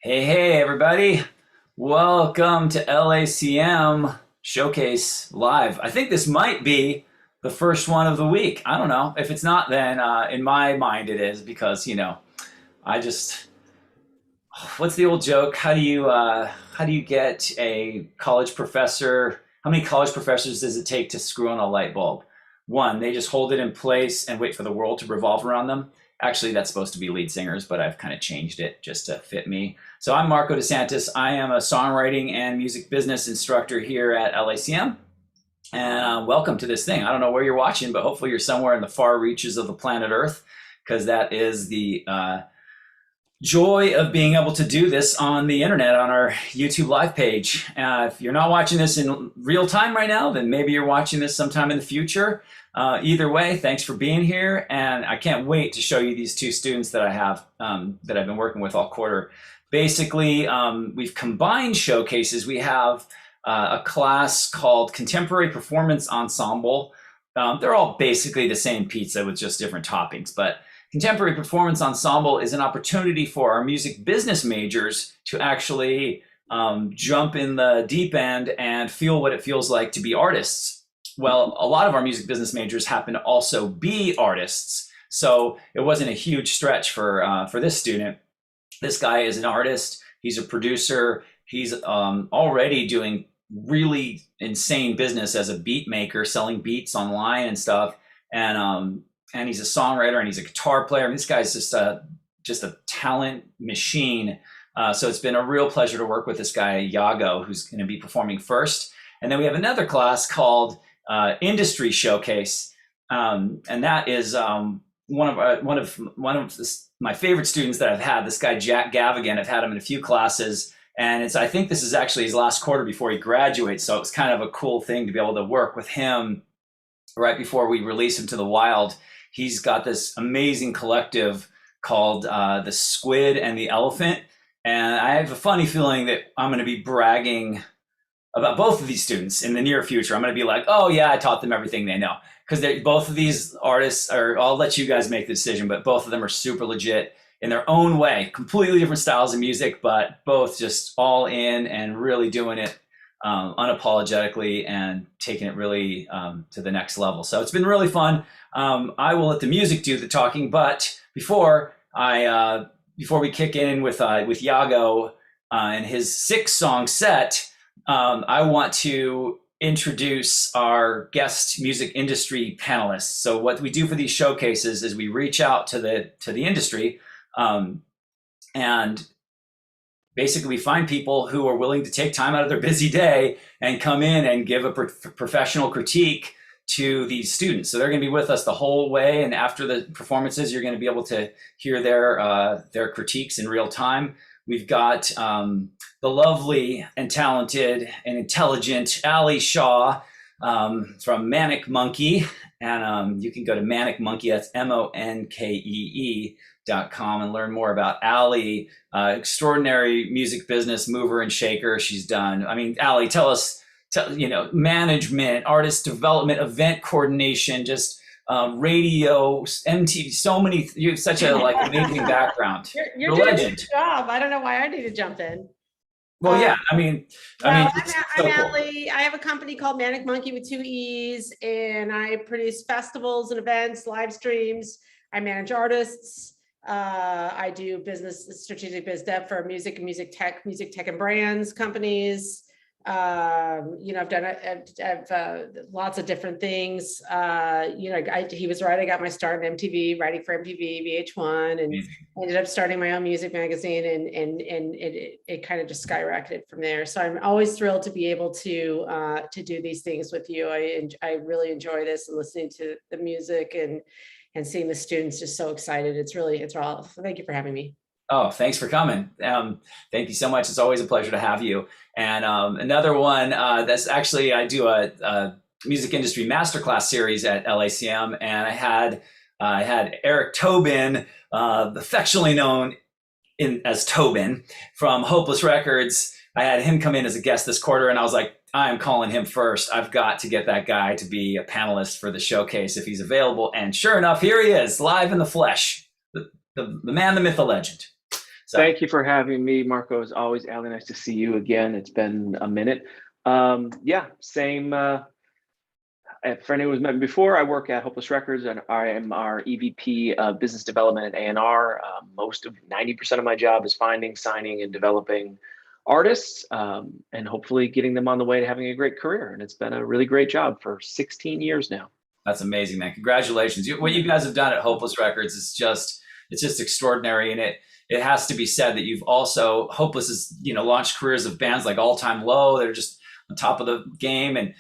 Hey, everybody. Welcome to LACM Showcase Live. I think this might be the first one of the week. I don't know. If it's not, then in my mind it is because, I just, what's the old joke? How do you get a college professor? How many college professors does it take to screw on a light bulb? One, they just hold it in place and wait for the world to revolve around them. Actually, that's supposed to be lead singers, but I've kind of changed it just to fit me. So I'm Marco DeSantis. I am a songwriting and music business instructor here at LACM. And welcome to this thing. I don't know where you're watching, but hopefully you're somewhere in the far reaches of the planet Earth, because that is the joy of being able to do this on the internet on our YouTube live page. If you're not watching this in real time right now, then maybe you're watching this sometime in the future. Either way, thanks for being here. And I can't wait to show you these two students that I have that I've been working with all quarter. Basically, we've combined showcases. We have a class called Contemporary Performance Ensemble. They're all basically the same pizza with just different toppings, but Contemporary Performance Ensemble is an opportunity for our music business majors to actually jump in the deep end and feel what it feels like to be artists. Well, a lot of our music business majors happen to also be artists, so it wasn't a huge stretch for this student. This guy is an artist. He's a producer. He's already doing really insane business as a beat maker, selling beats online and stuff. And he's a songwriter and he's a guitar player. I mean, this guy's just a talent machine. So it's been a real pleasure to work with this guy, Yago, who's going to be performing first. And then we have another class called Industry Showcase, and that is one of my favorite students that I've had. This guy Jack Gavigan. I've had him in a few classes, and I think this is actually his last quarter before he graduates. So it's kind of a cool thing to be able to work with him right before we release him to the wild. He's got this amazing collective called the Squid and the Elephant. And I have a funny feeling that I'm going to be bragging about both of these students in the near future. I'm going to be like, oh yeah, I taught them everything they know. Because both of these artists are, I'll let you guys make the decision, but both of them are super legit in their own way, completely different styles of music, but both just all in and really doing it unapologetically and taking it really to the next level. So it's been really fun. I will let the music do the talking, but before we kick in with Yago and his 6-song set, I want to introduce our guest music industry panelists. So what we do for these showcases is we reach out to the industry and basically we find people who are willing to take time out of their busy day and come in and give a professional critique to these students. So they're going to be with us the whole way, and after the performances, you're going to be able to hear their critiques in real time. We've got the lovely and talented and intelligent Ali Shaw from Manic Monkey, and you can go to Manic Monkey. That's MONKEE.com and learn more about Ali. Extraordinary music business mover and shaker. She's done. I mean, Ali, tell us. Management, artist development, event coordination, just radio, MTV, so many. You have such a amazing background. You're doing a good job. I don't know why I need to jump in. Well, yeah, I'm so Ali. Cool. I have a company called Manic Monkey with 2 E's, and I produce festivals and events, live streams. I manage artists. I do strategic biz dev for music tech and brands companies. I've done lots of different things. He was right. I got my start in MTV, writing for MTV, VH1, and ended up starting my own music magazine, and it kind of just skyrocketed from there. So I'm always thrilled to be able to do these things with you. I really enjoy this and listening to the music and seeing the students just so excited. It's all. Thank you for having me. Oh, thanks for coming. Thank you so much. It's always a pleasure to have you. And another one that's actually, I do a music industry masterclass series at LACM, and I had Eric Tobin, affectionately known as Tobin from Hopeless Records. I had him come in as a guest this quarter, and I was like, I'm calling him first. I've got to get that guy to be a panelist for the showcase if he's available. And sure enough, here he is, live in the flesh, the man, the myth, the legend. So Thank you for having me, Marco. As always, Allie, nice to see you again. It's been a minute. Yeah, same. For anyone who's met me before, I work at Hopeless Records, and I am our EVP of Business Development at A&R. Most of 90% of my job is finding, signing, and developing artists, and hopefully getting them on the way to having a great career. And it's been a really great job for 16 years now. that's amazing, man. Congratulations. What you guys have done at Hopeless Records is it's just extraordinary. And it has to be said that you've also, Hopeless has, launched careers of bands like All Time Low. They're just on top of the game, and,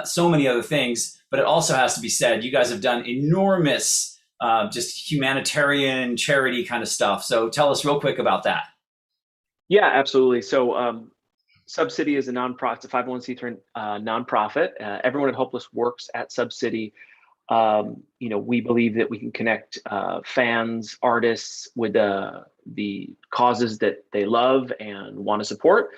so many other things. But it also has to be said, you guys have done enormous, just humanitarian charity kind of stuff. So tell us real quick about that. Yeah, absolutely. So Subcity is a nonprofit, it's a 501c3 nonprofit. Everyone at Hopeless works at Subcity. We believe that we can connect fans, artists with the causes that they love and want to support.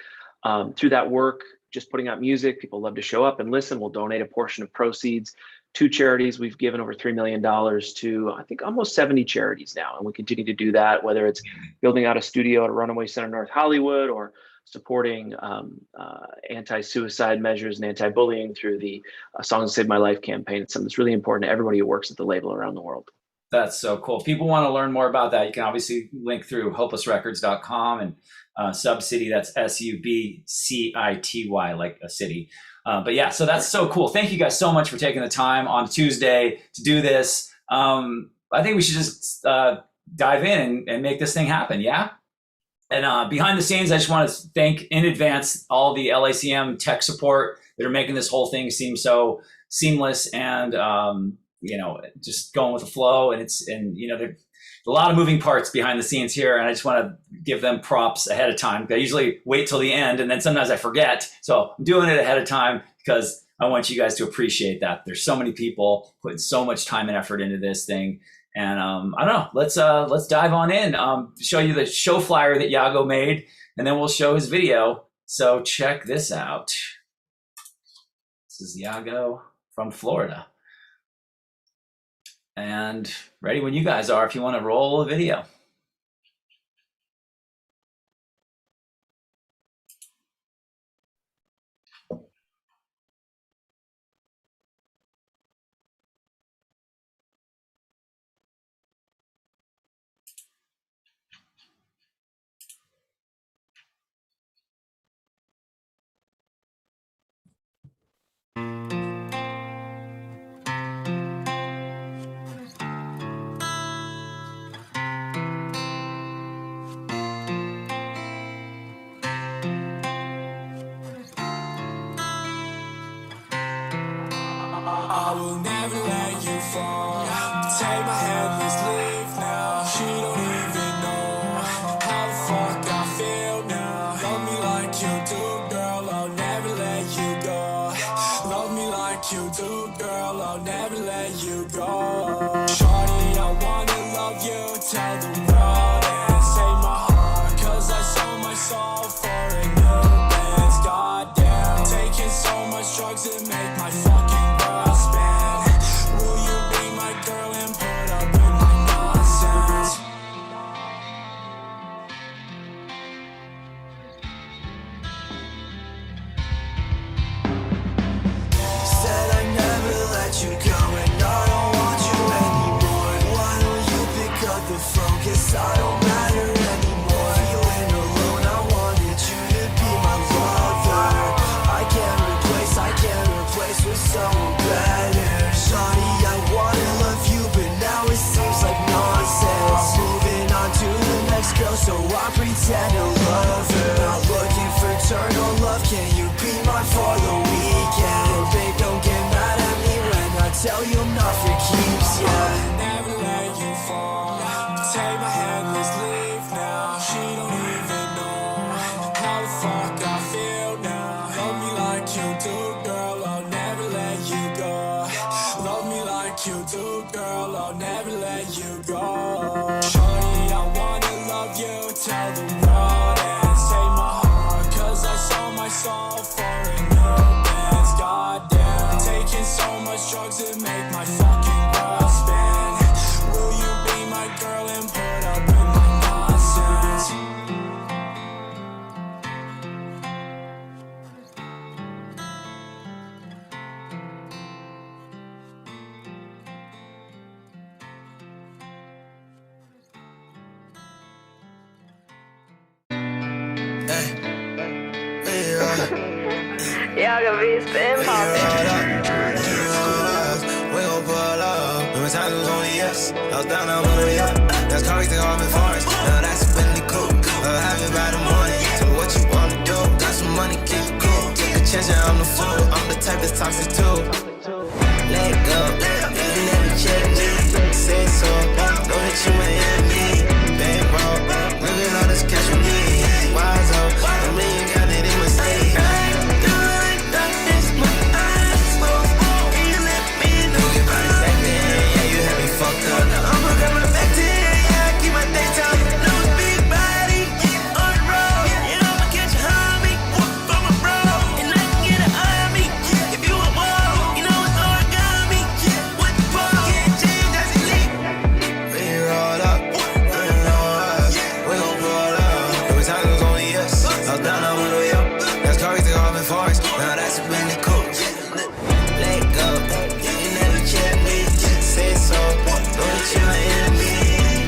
Through that work, just putting out music, people love to show up and listen. We'll donate a portion of proceeds to charities. We've given over $3 million to, I think, almost 70 charities now. And we continue to do that, whether it's building out a studio at Runaway Center North Hollywood, or supporting anti-suicide measures and anti-bullying through the Songs That Saved My Life campaign. It's something that's really important to everybody who works at the label around the world. That's so cool. If people want to learn more about that, you can obviously link through hopelessrecords.com, and Subcity, that's SUBCITY, like a city. But yeah, so that's so cool. Thank you guys so much for taking the time on Tuesday to do this. I think we should just dive in and make this thing happen. Yeah. And behind the scenes, I just want to thank in advance all the LACM tech support that are making this whole thing seem so seamless and, just going with the flow. And there's a lot of moving parts behind the scenes here. And I just want to give them props ahead of time. I usually wait till the end, and then sometimes I forget. So I'm doing it ahead of time because I want you guys to appreciate that. There's so many people putting so much time and effort into this thing. And I don't know, let's dive on in, show you the show flyer that Yago made, and then we'll show his video. So check this out. This is Yago from Florida. And ready when you guys are, if you want to roll a video. I will never let you fall. Take my hand, let's leave now. She don't even know how the fuck I feel now. Love me like you do, girl, I'll never let you go. Love me like you do, girl, I'll never let you go. Shorty, I wanna love you, tell the world and save my heart. Cause I sold my soul for a new dance, goddamn. Taking so much drugs to make my fucking world spin. Will you be my girl and put up with my nonsense? Said I never let you go, and I don't want you anymore. Why don't you pick up the phone, 'cause I don't matter anymore. Feeling alone, I wanted you to be my lover. I can't replace with someone better. Shawty, I wanna love you, but now it seems like nonsense. Moving on to the next girl, so I pretend to love her. Not looking for eternal love, can you be mine for the weekend? Babe, don't get mad at me when I tell you I'm not for keeps, yeah. Never let you fall. Take my hand, let's leave now. She don't even know how the fuck I feel now. Love me like you do, girl, I'll never let you go. Love me like you do, girl, I'll never let you go. Shorty, I wanna love you, tell the world and save my heart. 'Cause I sold my soul for a new dance, goddamn. Taking so much drugs to make my fucking world spin. Will you be my girl and put up with my nonsense? Geography's been popping. We gon' pull up. Remember times it was only yes. I was down, I'm on the way up. That's cars, they all been forest. Now that's a Bentley coupe. I'll have it by the morning. So what you wanna do? Got some money, keep it cool. Take a chance, yeah, I'm the fool. I'm the type that's toxic too. Let go, you never check me. Say so, know that you ain't at me. Bang, bro, look at all this cash with me. Wise up, I mean, you got it in my sleeve. Fucked up. I'ma grab my back to yeah, I keep my daytime. No big body, yeah, on the road. And I'ma catch a homie, walk from a bro. And I can get an army, yeah, if you a ball. You know it's origami, yeah, what the fuck? Can't change as it leak. We roll up, we know us. We gon' pull up. Every time it was only yes. I was down, I'm on the way up. That's cars, they all been forest. Now that's a Bentley coupe. Let go, you never check me. Say so, know that you ain't me.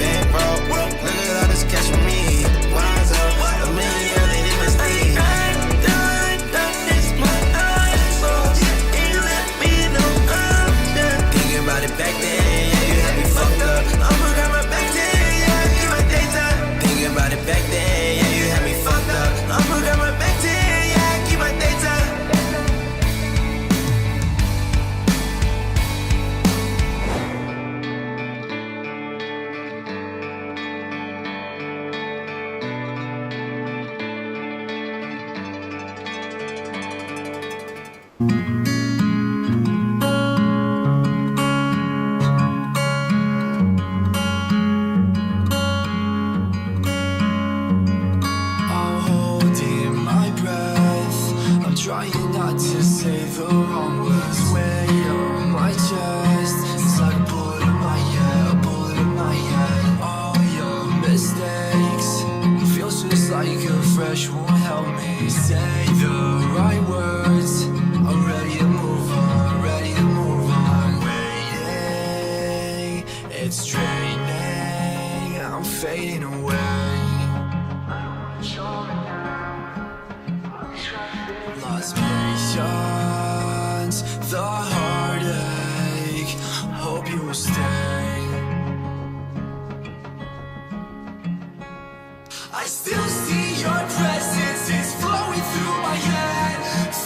Bang, bro, look at all this cash with me. Wise up, a million, they in my sleeve. This my eyes, so you let me know I'm done. Thinking about it back then, yeah, you had me fucked up. I'ma grab my back then, yeah, keep my daytime. Thinking about it back then, yeah, you had me fucked up. I'ma grab my back then, yeah, keep my daytime. I'm holding my breath. I'm trying not to say the wrong words. Weight on my chest. It's like a bullet in my head, a bullet in my head. All your mistakes. It feels just like a fresh one. Help me say the right words. I'm ready to move on, ready to move on. Waiting, it's draining. I'm fading away. Lost patience, the heartache. Hope you will stay. I still see your presence is flowing through my head.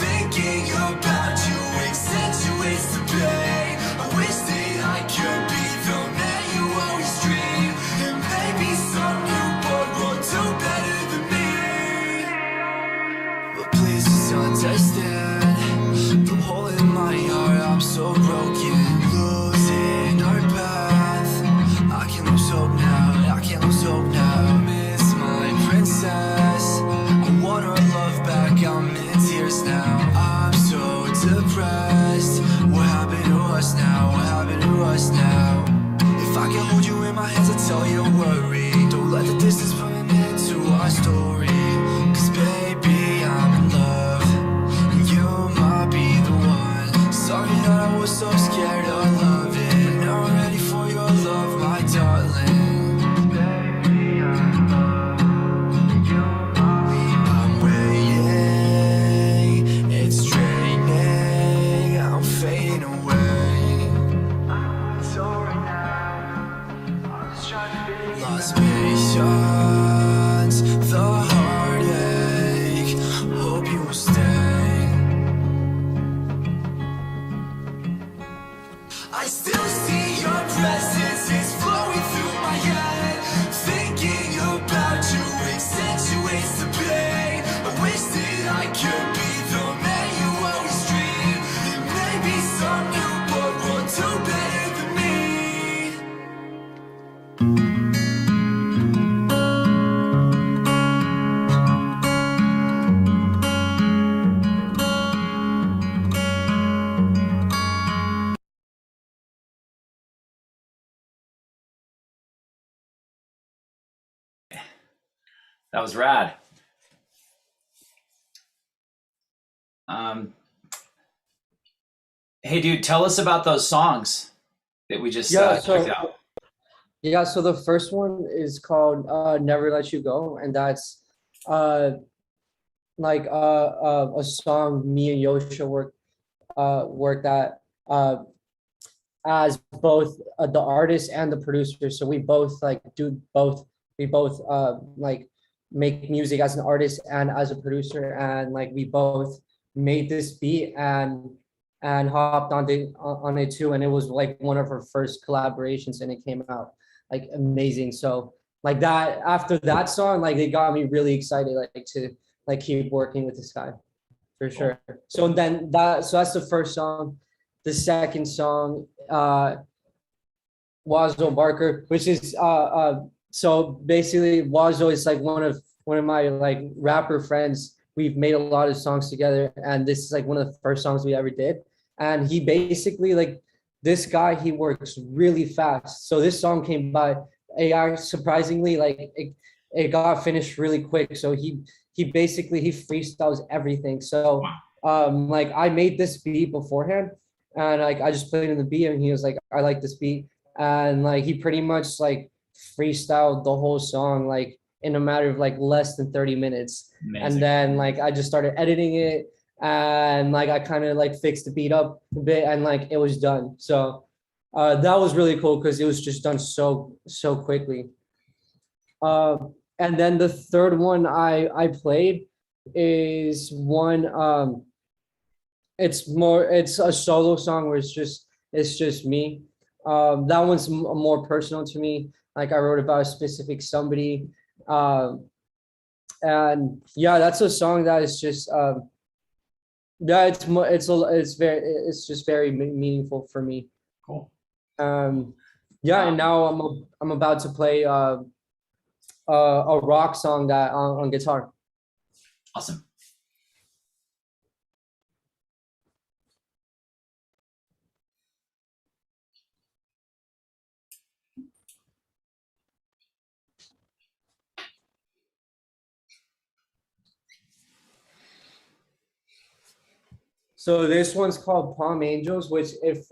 Thinking about you accentuates the pain. I wish that I could be the man you always dream. And maybe some newborn will do better than me. But please just understand the hole in my heart. I'm so broken, losing our path. I can't lose hope now. I can't lose hope now. Miss my princess. I want our love back. I'm in tears now. I'm so depressed. What happened to us now? What happened to us now? If I can hold you in my hands, I'll tell you don't worry. Don't let the distance put an end to our story. Cause baby, I'm in love, and you might be the one. Sorry that I was so scared of loving. Now I'm ready for your love, my darling. Baby, I'm in love, and you might be the one. I'm waiting, it's draining. I'm fading away. It's alright now. I'm just trying to figure lost patience, the heartache. Hope you will stay. I still see your presence is flowing through my head. Thinking about you accentuates the pain. I wish that I could be the man you always dream. And maybe some newborn will do better than me. That was rad. Hey, dude, tell us about those songs that we just checked out. Yeah, so the first one is called Never Let You Go, and that's like a song me and Yosha worked at as both the artist and the producer. So we both like do both. We both like make music as an artist and as a producer, and like we both made this beat and hopped on it too. And it was like one of our first collaborations, and it came out like amazing. So like that, after that song, like it got me really excited, like to like keep working with this guy for sure. So that's the first song. The second song, Wazo Barker, which is so basically Wazo is like one of my like rapper friends. We've made a lot of songs together, and this is like one of the first songs we ever did. And he basically, like, this guy, he works really fast. So this song came by AI, surprisingly, like it got finished really quick. So he freestyles everything. So like I made this beat beforehand, and like I just played in the beat, and he was like, I like this beat. And like he pretty much like freestyled the whole song like in a matter of like less than 30 minutes. Amazing. And then like I just started editing it, and like I kind of like fixed the beat up a bit, and like it was done. So that was really cool because it was just done so quickly. And then the third one I played is one, it's a solo song where it's just me. That one's more personal to me. Like I wrote about a specific somebody. And yeah, that's a song that is just yeah, it's just very meaningful for me. Cool. Yeah, and now I'm about to play a rock song that on guitar. Awesome. So this one's called Palm Angels, which it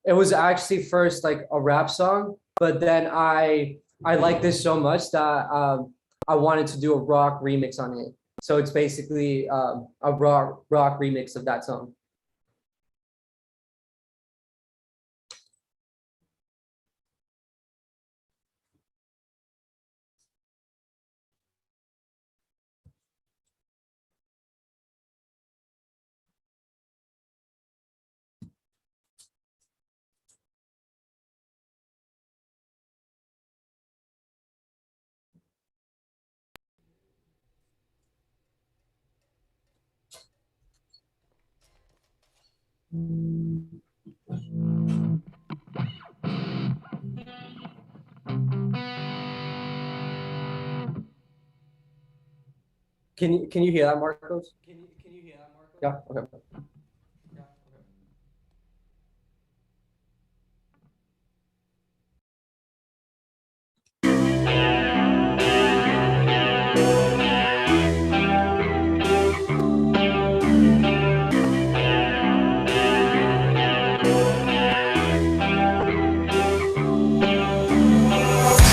was actually first like a rap song, but then I like this so much that I wanted to do a rock remix on it. So it's basically a rock remix of that song. Can you hear that, Marcos? Can you hear that, Marcos? Yeah. Okay.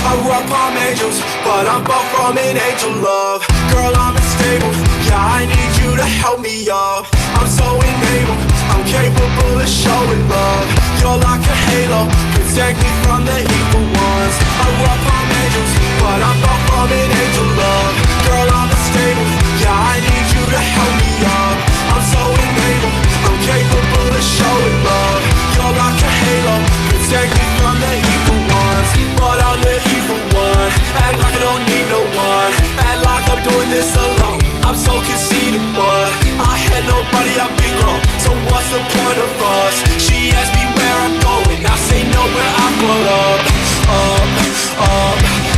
I rock Palm Angels, but I'm far from an angel love. Girl, I'm unstable, yeah, I need you to help me up. I'm so enabled, I'm capable of showing love. You're like a halo, protect me from the evil ones. I rock Palm Angels, but I'm far from an angel love. Girl, I'm unstable, yeah, I need you to help me up. I'm so enabled, I'm capable of showing love. You're like a halo, protect me from the evil ones. But I'm the evil one, act like I don't need no one. Act like I'm doing this alone, I'm so conceited, but I had nobody, I've been grown. So what's the point of us? She asked me where I'm going, I say nowhere, I put up.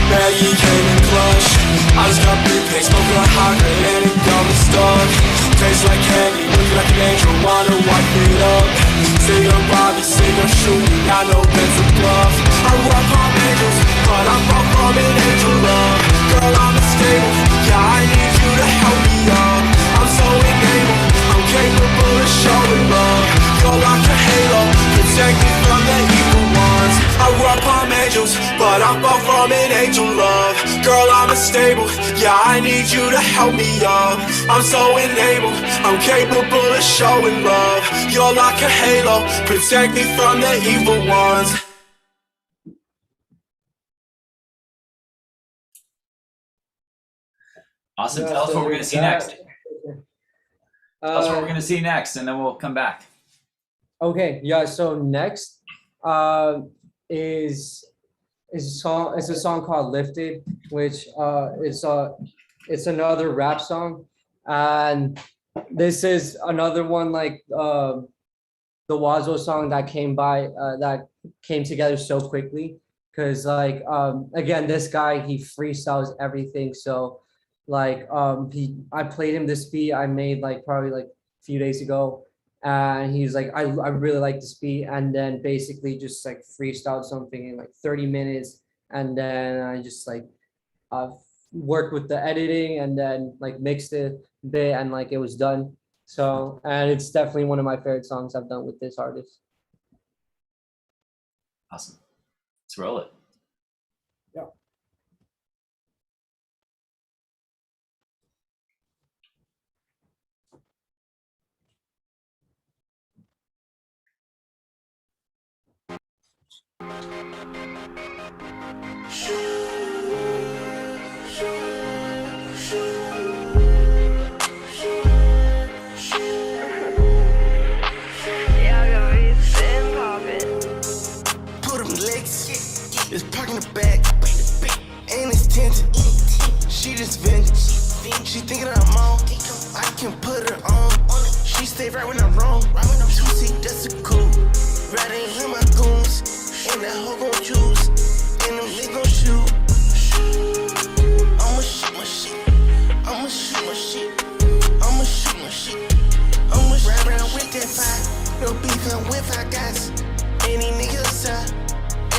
Maggie came in clutch, I just got big pay, smoking like hot grade, and it got me stuck. Tastes like candy, looking like an angel, wanna wipe it up. Say you're Bobby, say you're shooting, I know that's a bluff. I rock Palm Angels, but I'm far from an angel love. Girl, I'm unstable, yeah, I need you to help me up. I'm so enabled, I'm capable of showing love. You're like a halo, protect me from the evil ones. I rock Palm Angels, but I'm far from an angel love. Girl, I'm unstable, yeah, I I need you to help me up. I'm so enabled, I'm capable of showing love. You're like a halo, protect me from the evil ones. Awesome. Yeah, Tell us so what we're going to there's see that. next. Tell us what we're going to see next, and then we'll come back. Okay, yeah. So next, is a song. It's a song called "Lifted," which it's another rap song, and this is another one like the Wazo song that came together so quickly. Cause like again, this guy he freestyles everything. So like I played him this beat I made like probably like a few days ago, and he's like I really like this beat, and then basically just like freestyled something in like 30 minutes, and then I just like worked with the editing and then like mixed it a bit, and like it was done. So and it's definitely one of my favorite songs I've done with this artist. Awesome. Let's roll it. Yeah. Put them legs, it's parking the back, and it's tinted. She just vented. She thinking I'm on. I can put her on. She stay right when I'm wrong. 2C, that's a cool. Right in here, my goons. And that hoe gon' choose. And them niggas gon' shoot. I'ma shoot my shit. I'ma shoot my shit. I'ma shoot my shit. I'ma ride around with that fire. No beef, I'm with five guys. Any nigga outside.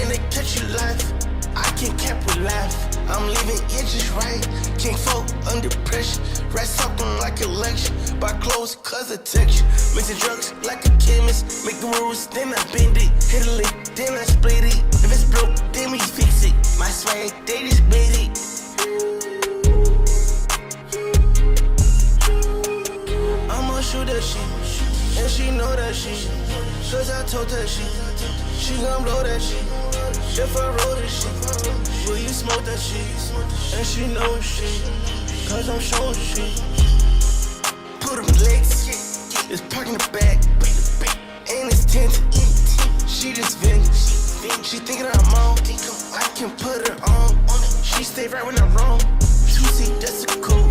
And they catch you life. I can't cap with life. I'm leaving inches right. Can't fold under pressure. Rest talking like election. Buy clothes cause of texture. Mixing drugs like a chemist. Make the rules, then I bend it. Hit a lick, then I split it. If it's broke, then we fix it. My swag, they just made it. I'ma shoot that shit. And she know that shit. Cause I told her she gon' blow that shit. If I roll this shit, will you smoke that shit? And she know shit, cause I'm showing shit. Put them legs, it's parking the back, and it's tinted. She just vented. She thinking I'm on. I can put her on. She stay right when I'm wrong. 2C, that's a cool.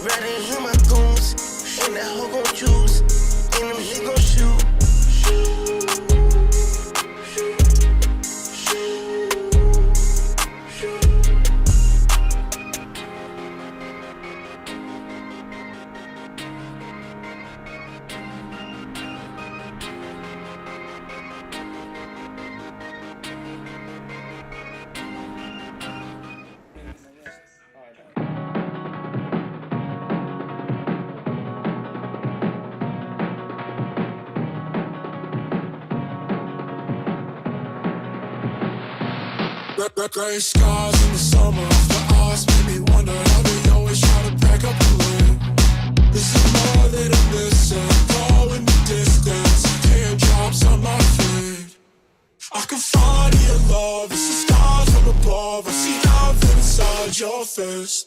Right in here, my goons. And that hoe gon' choose. And them niggas gon' shoot. Gray skies in the summer of the eyes make me wonder how they always try to pack up the lane. This is more than a missing, far in the distance. Teardrops on my feet. I can find your love, it's the stars from above. I see heaven inside your face.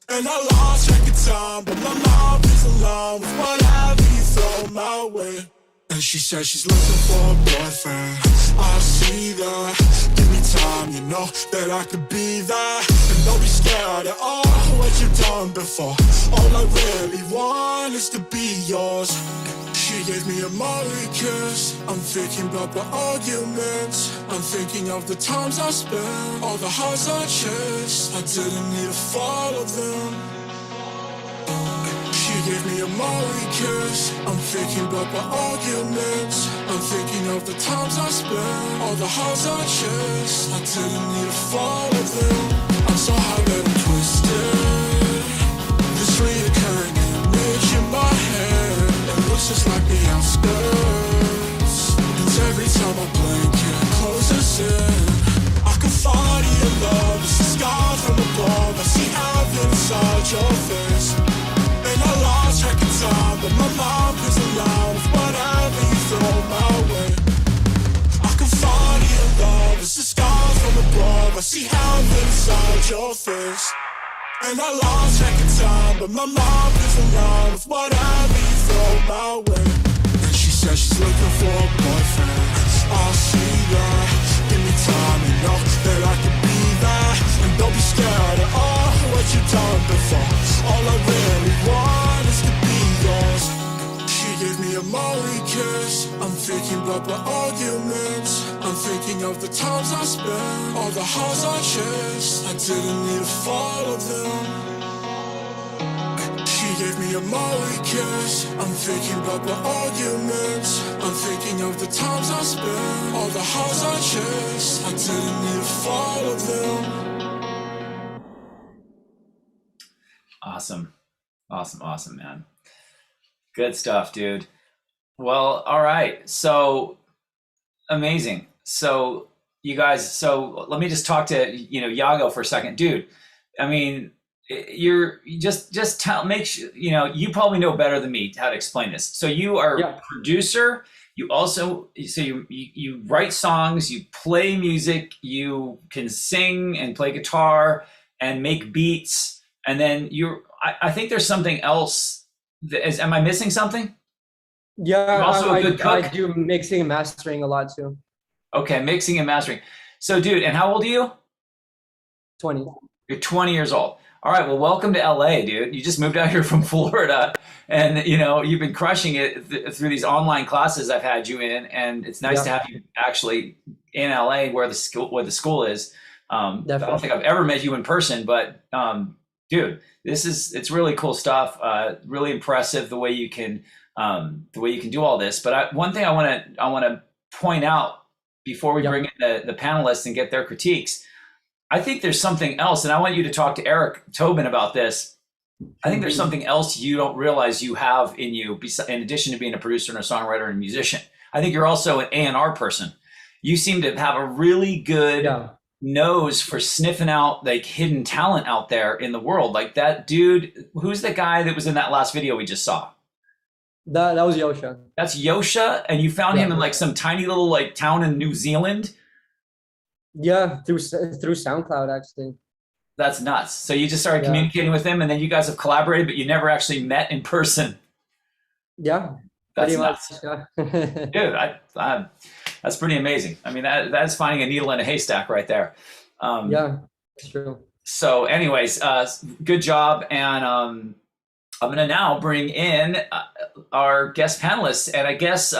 And I lost track of time, but my mind is aligned with whatever you throw my way. And she says she's looking for a boyfriend. I see that. Give me time, you know that I could be that. And don't be scared at all what you've done before. All I really want is to be yours. She gave me a Molly kiss. I'm thinking about the arguments. I'm thinking of the times I spent, all the hearts I chased. I didn't need to follow them. She gave me a Molly kiss. I'm thinking about the arguments. I'm thinking of the times I spent, all the hearts I chased. I didn't need to follow them. I'm so high that I'm twisted. This reoccurring image in my head, it looks just like the outskirts. And every time I blink, it closes in. I can find your love, it's the sky from above. I see heaven inside inside your face. And I lost track of time, but my mind plays along with whatever you throw my way. I can find your love, it's the scars from above. I see heaven inside your face. And I lost track of time, but my mind plays along with whatever you throw my way. And she says she's looking for a boyfriend. I see that. Give me time, you know that I can be there. And don't be scared at all what you've done before. All I really want is to be yours. She gave me a Molly kiss. I'm thinking about the arguments. I'm thinking of the times I spent, all the hearts I chased. I didn't need to follow them. She gave me a Molly kiss. I'm thinking about the arguments. I'm thinking of the times I spent, all the hearts I chased. I didn't need to follow them. Awesome. Awesome, man. Good stuff, dude. Well, all right. So amazing. So you guys, so let me just talk to, Yago for a second. Dude, I mean, you're just tell, make sure, you probably know better than me how to explain this. So you are a producer. You also, so you write songs, you play music, you can sing and play guitar and make beats. And then I think there's something else that is, am I missing something? Yeah, You're also a good cook? I do mixing and mastering a lot too. Okay, mixing and mastering. So dude, and how old are you? 20. You're 20 years old. All right, well, welcome to LA, dude. You just moved out here from Florida, and you've been crushing it through these online classes I've had you in, and it's nice to have you actually in LA where the school is. I don't think I've ever met you in person, but dude, it's really cool stuff. Really impressive the way you can do all this. But one thing I want to point out before we bring in the panelists and get their critiques. I think there's something else, and I want you to talk to Eric Tobin about this. I think there's something else you don't realize you have in you, in addition to being a producer and a songwriter and a musician. I think you're also an A&R person. You seem to have a really good nose for sniffing out like hidden talent out there in the world. Like that dude, who's the guy that was in that last video we just saw? That was Yosha. That's Yosha, and you found him in like some tiny little like town in New Zealand? Yeah, through SoundCloud actually. That's nuts. So you just started communicating with him, and then you guys have collaborated, but you never actually met in person. Yeah, that's nuts. Dude, that's pretty amazing. I mean, that's finding a needle in a haystack right there. Yeah, it's true. So anyways, good job. And I'm going to now bring in our guest panelists, and I guess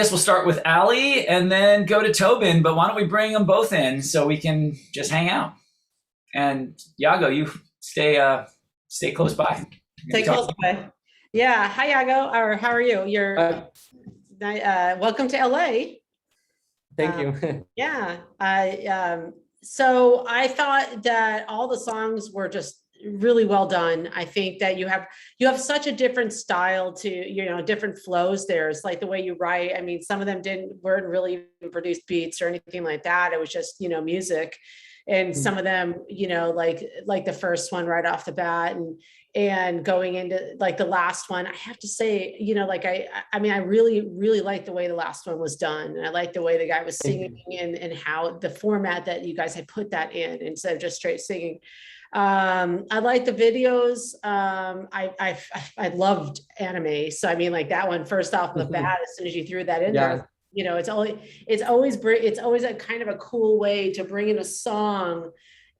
we'll start with Ali and then go to Tobin, but why don't we bring them both in so we can just hang out? And Yago, you stay close by. Stay close by. Yeah. Hi, Yago. Or how are you? You're welcome to LA. Thank you. Yeah. So I thought that all the songs were just really well done. I think that you have such a different style to, different flows there. It's like the way you write. I mean, some of them weren't really produced beats or anything like that. It was just, music. And some of them, like the first one right off the bat and going into like the last one, I have to say, I mean, I really, really like the way the last one was done. And I like the way the guy was singing and how the format that you guys had put that in instead of just straight singing. I like the videos. I loved anime. So I mean, like that one first off the bat, as soon as you threw that in there, it's always a kind of a cool way to bring in a song,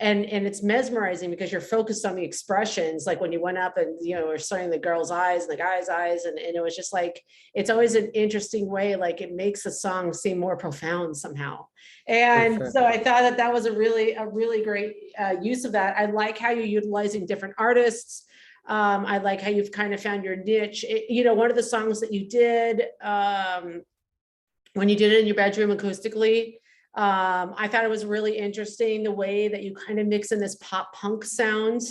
and it's mesmerizing because you're focused on the expressions. Like when you went up and we're showing the girl's eyes and the guy's eyes, and it was just like, it's always an interesting way. Like it makes the song seem more profound somehow. And so I thought that was a really great use of that. I like how you're utilizing different artists. I like how you've kind of found your niche. One of the songs that you did, when you did it in your bedroom acoustically, I thought it was really interesting the way that you kind of mix in this pop punk sound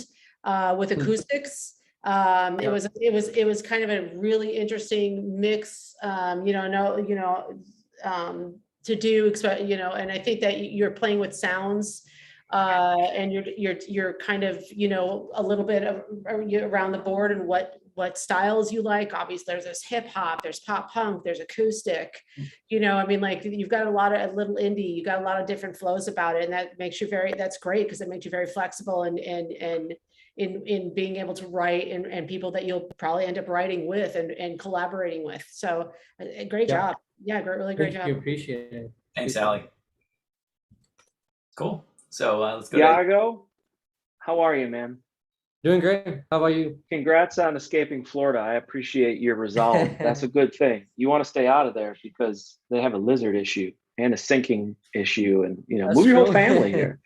with acoustics. It was kind of a really interesting mix, to do, and I think that you're playing with sounds and you're kind of, you know, a little bit of around the board and what styles you like. Obviously there's hip hop, there's pop punk, there's acoustic, you know, I mean, like you've got a little indie, you got a lot of different flows about it. And that makes you that's great because it makes you very flexible and in being able to write and people that you'll probably end up writing with and collaborating with. So a great job. Yeah, really great job. You appreciate it. Thanks, Allie. Cool. So let's go. Iago, how are you, man? Doing great. How about you? Congrats on escaping Florida. I appreciate your resolve. That's a good thing. You want to stay out of there because they have a lizard issue and a sinking issue, and you know, That's move your whole true. family here.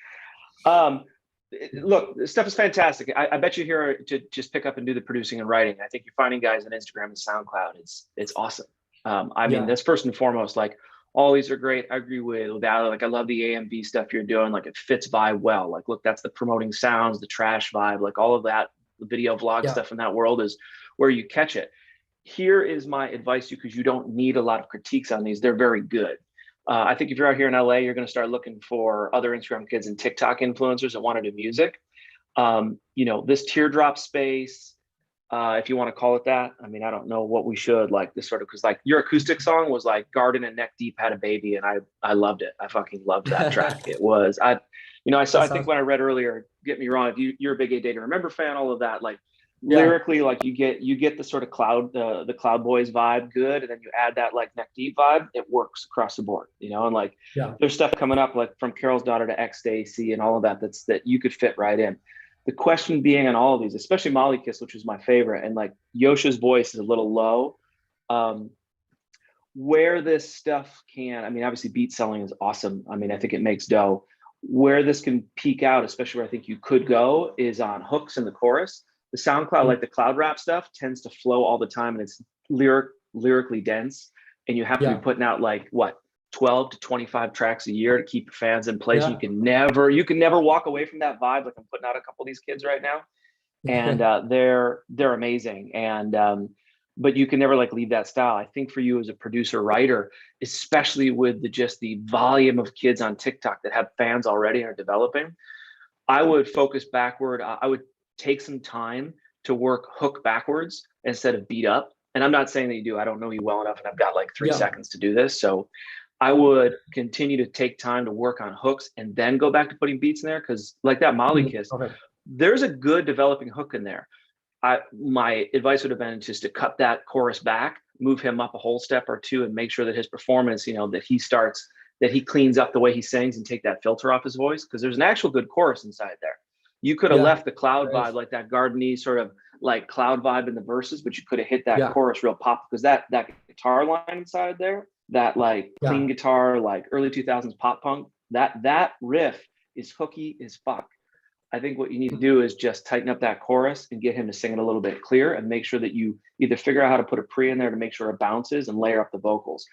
Look, this stuff is fantastic. I bet you're here to just pick up and do the producing and writing. I think you're finding guys on Instagram and SoundCloud. It's awesome. I mean, that's first and foremost. Like, all these are great. I agree with that. Like, I love the AMV stuff you're doing. Like, it fits vibe well. Like, look, that's the promoting sounds, the trash vibe, like all of that, the video vlog stuff in that world is where you catch it. Here is my advice to you, because you don't need a lot of critiques on these. They're very good. I think if you're out here in LA, you're going to start looking for other Instagram kids and TikTok influencers that want to do music. You know, this teardrop space, if you want to call it that. I mean, I don't know what we should like this sort of, because like your acoustic song was like Garden and Neck Deep Had a Baby, and I loved it. I fucking loved that track. It was, I think when I read earlier, get me wrong, if you're a big A Day to Remember fan, all of that, like lyrically, like you get the sort of the Cloud Boys vibe good, and then you add that like Neck Deep vibe, it works across the board, you know. And like there's stuff coming up like From Carol's Daughter to Ecstasy and all of that that you could fit right in. The question being on all of these, especially Molly Kiss, which was my favorite, and like Yosha's voice is a little low. Where this stuff can, I mean, obviously beat selling is awesome. I mean, I think it makes dough. Where this can peak out, especially where I think you could go, is on hooks in the chorus. The SoundCloud, like the cloud rap stuff, tends to flow all the time, and it's lyrically dense, and you have to be putting out like 12 to 25 tracks a year to keep your fans in place. You can never walk away from that vibe. Like, I'm putting out a couple of these kids right now, and they're amazing. And but you can never like leave that style. I think for you as a producer writer, especially with the volume of kids on TikTok that have fans already and are developing, I would focus backward. I would take some time to work hook backwards instead of beat up. And I'm not saying that you do. I don't know you well enough, and I've got like 3 seconds to do this. So I would continue to take time to work on hooks and then go back to putting beats in there. Cause like that Molly Kiss, there's a good developing hook in there. My advice would have been just to cut that chorus back, move him up a whole step or two, and make sure that his performance, you know, that he cleans up the way he sings and take that filter off his voice. Cause there's an actual good chorus inside there. You could have left the cloud vibe, like that garden-y sort of like cloud vibe in the verses, but you could have hit that chorus real pop, because that guitar line inside there, that like clean guitar, like early 2000s pop punk, that riff is hooky as fuck. I think what you need to do is just tighten up that chorus and get him to sing it a little bit clear, and make sure that you either figure out how to put a pre in there to make sure it bounces and layer up the vocals.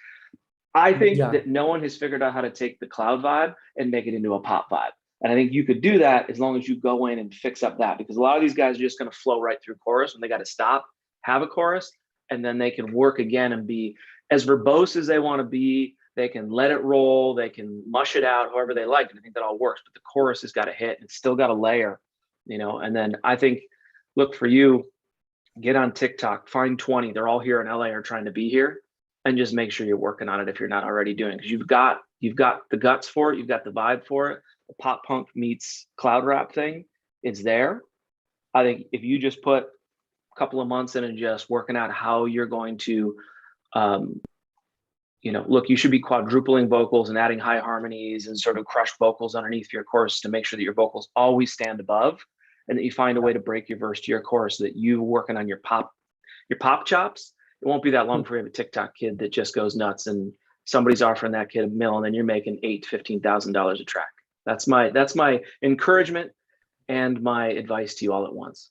I think that no one has figured out how to take the cloud vibe and make it into a pop vibe. And I think you could do that as long as you go in and fix up that, because a lot of these guys are just going to flow right through chorus when they got to stop, have a chorus, and then they can work again and be as verbose as they want to be. They can let it roll. They can mush it out however they like. And I think that all works, but the chorus has got to hit. It's still got a layer, you know. And then I think, look, for you, get on TikTok, find 20. They're all here in LA or trying to be here, and just make sure you're working on it if you're not already doing it, because you've got the guts for it. You've got the vibe for it. The pop punk meets cloud rap thing, it's there. I think if you just put a couple of months in and just working out how you're going to, you know, look, you should be quadrupling vocals and adding high harmonies and sort of crushed vocals underneath your chorus to make sure that your vocals always stand above, and that you find a way to break your verse to your chorus, so that you're working on your pop chops. It won't be that long before you have a TikTok kid that just goes nuts and somebody's offering that kid $1 million, and then you're making $8,000 to $15,000 a track. That's my encouragement and my advice to you all at once.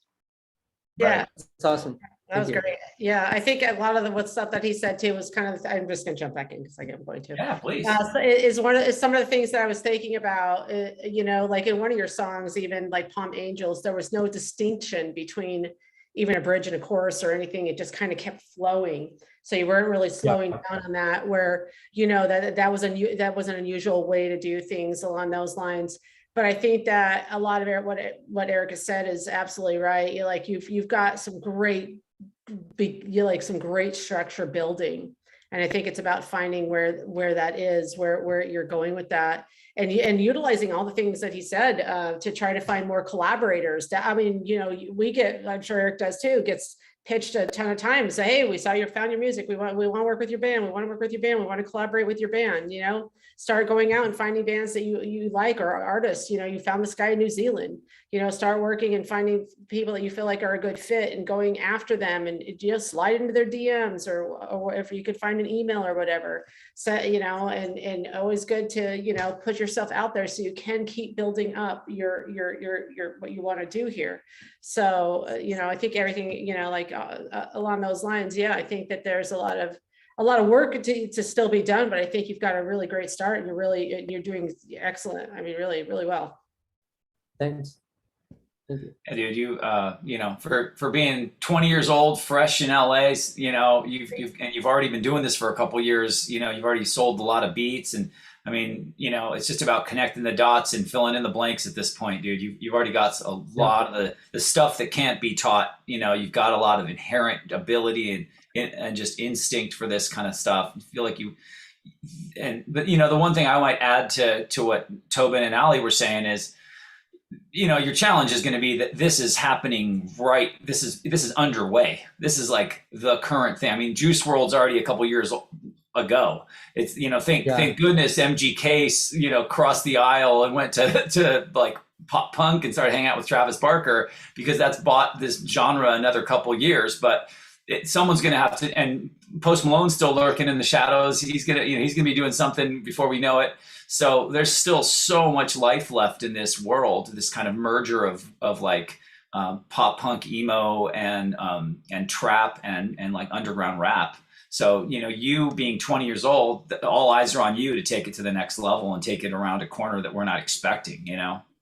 Yeah, That's awesome. that was great. Yeah, I think a lot of the stuff that he said too was kind of, I'm just gonna jump back in because I'm going to. Yeah, please. So is some of the things that I was thinking about, you know, like in one of your songs, even like Palm Angels, there was no distinction between even a bridge and a chorus or anything. It just kind of kept flowing. So you weren't really slowing down on that, where, you know, that was an unusual way to do things along those lines. But I think that a lot of what Erica said is absolutely right. You've got some great some great structure building. And I think it's about finding where that is, where you're going with that, and utilizing all the things that he said to try to find more collaborators. I mean, we get, I'm sure Eric does too, gets pitched a ton of times. Say, hey, we found your music. We want to work with your band. We want to work with your band. We want to collaborate with your band. Start going out and finding bands that you like, or artists. You found this guy in New Zealand. Start working and finding people that you feel like are a good fit and going after them, and slide into their DMs, or if you could find an email or whatever. So and always good to put yourself out there so you can keep building up your what you want to do here. So I think everything along those lines. Yeah, I think that there's a lot of work to still be done, but I think you've got a really great start, and you're doing excellent. I mean, really, really well. Thanks. Thank you. Yeah, dude, for being 20 years old, fresh in LA, you've already been doing this for a couple years. You've already sold a lot of beats, and I mean, it's just about connecting the dots and filling in the blanks at this point, dude. You've already got a lot of the stuff that can't be taught. You've got a lot of inherent ability and just instinct for this kind of stuff. I feel like but the one thing I might add to what Tobin and Ali were saying is, your challenge is going to be that this is happening right. This is underway. This is like the current thing. I mean, Juice WRLD's already a couple years ago. It's, thank goodness MGK, crossed the aisle and went to like pop punk and started hanging out with Travis Barker, because that's bought this genre another couple years. But someone's going to have to, and Post Malone's still lurking in the shadows. He's going to be doing something before we know it. So there's still so much life left in this world, this kind of merger of like pop punk, emo, and trap and like underground rap. So, you being 20 years old, all eyes are on you to take it to the next level and take it around a corner that we're not expecting.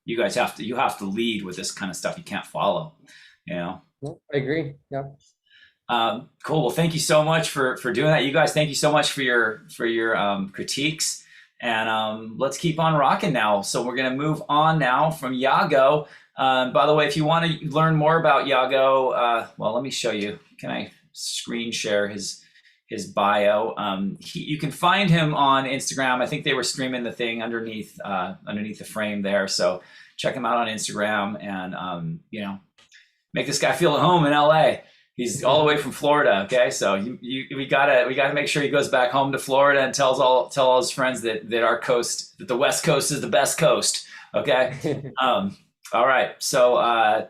You guys have to lead with this kind of stuff. You can't follow, I agree. Yeah. Cool. Well, thank you so much for doing that. You guys, thank you so much for your critiques. And let's keep on rocking now. So we're going to move on now from Yago. By the way, if you want to learn more about Yago, well, let me show you. Can I screen share his bio? You can find him on Instagram. I think they were streaming the thing underneath the frame there. So check him out on Instagram, and make this guy feel at home in LA. He's all the way from Florida. Okay, so we gotta make sure he goes back home to Florida and tell all his friends that the West Coast is the best coast. Okay. All right. So I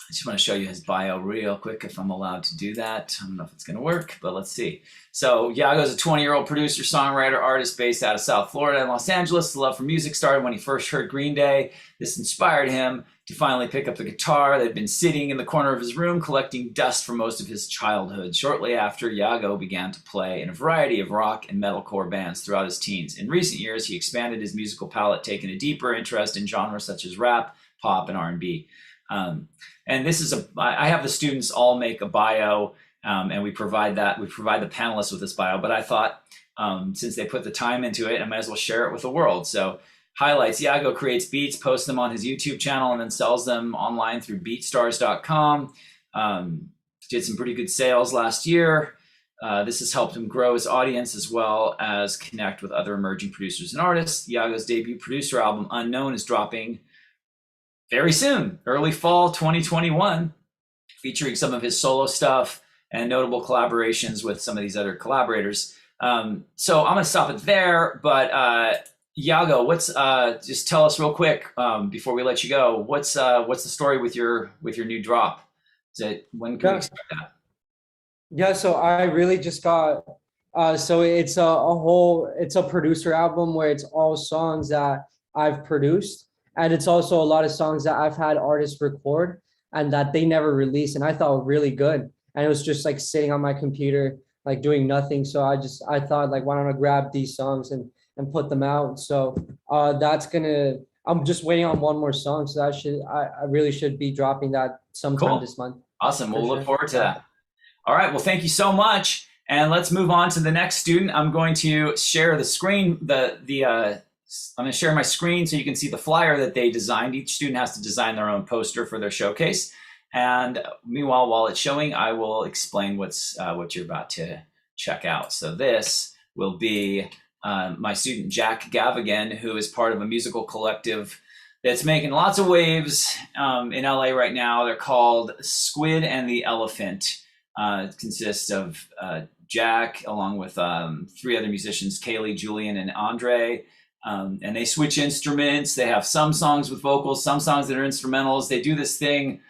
just want to show you his bio real quick, if I'm allowed to do that. I don't know if it's going to work, but let's see. So Yago's a 20-year-old producer, songwriter, artist based out of South Florida and Los Angeles. The love for music started when he first heard Green Day. This inspired him to finally pick up the guitar that had been sitting in the corner of his room, collecting dust for most of his childhood. Shortly after, Yago began to play in a variety of rock and metalcore bands throughout his teens. In recent years, he expanded his musical palette, taking a deeper interest in genres such as rap, pop, and R&B. And this is I have the students all make a bio, and we provide the panelists with this bio, but I thought, since they put the time into it, I might as well share it with the world. So highlights: Yago creates beats, posts them on his YouTube channel, and then sells them online through beatstars.com. Did some pretty good sales last year. This has helped him grow his audience as well as connect with other emerging producers and artists. Yago's debut producer album, Unknown, is dropping very soon, early fall 2021, featuring some of his solo stuff and notable collaborations with some of these other collaborators. So I'm going to stop it there, but Yago, just tell us real quick before we let you go, what's the story with your new drop? When can we expect that? Yeah, so I really just got so it's a producer album where it's all songs that I've produced. And it's also a lot of songs that I've had artists record and that they never released, and I thought were really good. And it was just like sitting on my computer, like doing nothing. So I thought, like, why don't I grab these songs and put them out? So I'm just waiting on one more song. So I really should be dropping that sometime this month. Awesome. We'll look forward to that. All right. Well, thank you so much. And let's move on to the next student. I'm going to share the screen, the I'm going to share my screen so you can see the flyer that they designed. Each student has to design their own poster for their showcase. And meanwhile, while it's showing, I will explain what you're about to check out. So this will be my student, Jack Gavigan, who is part of a musical collective that's making lots of waves in LA right now. They're called Squid and the Elephant. It consists of Jack, along with 3 other musicians, Kaylee, Julian, and Andre. And they switch instruments. They have some songs with vocals, some songs that are instrumentals. They do this thing,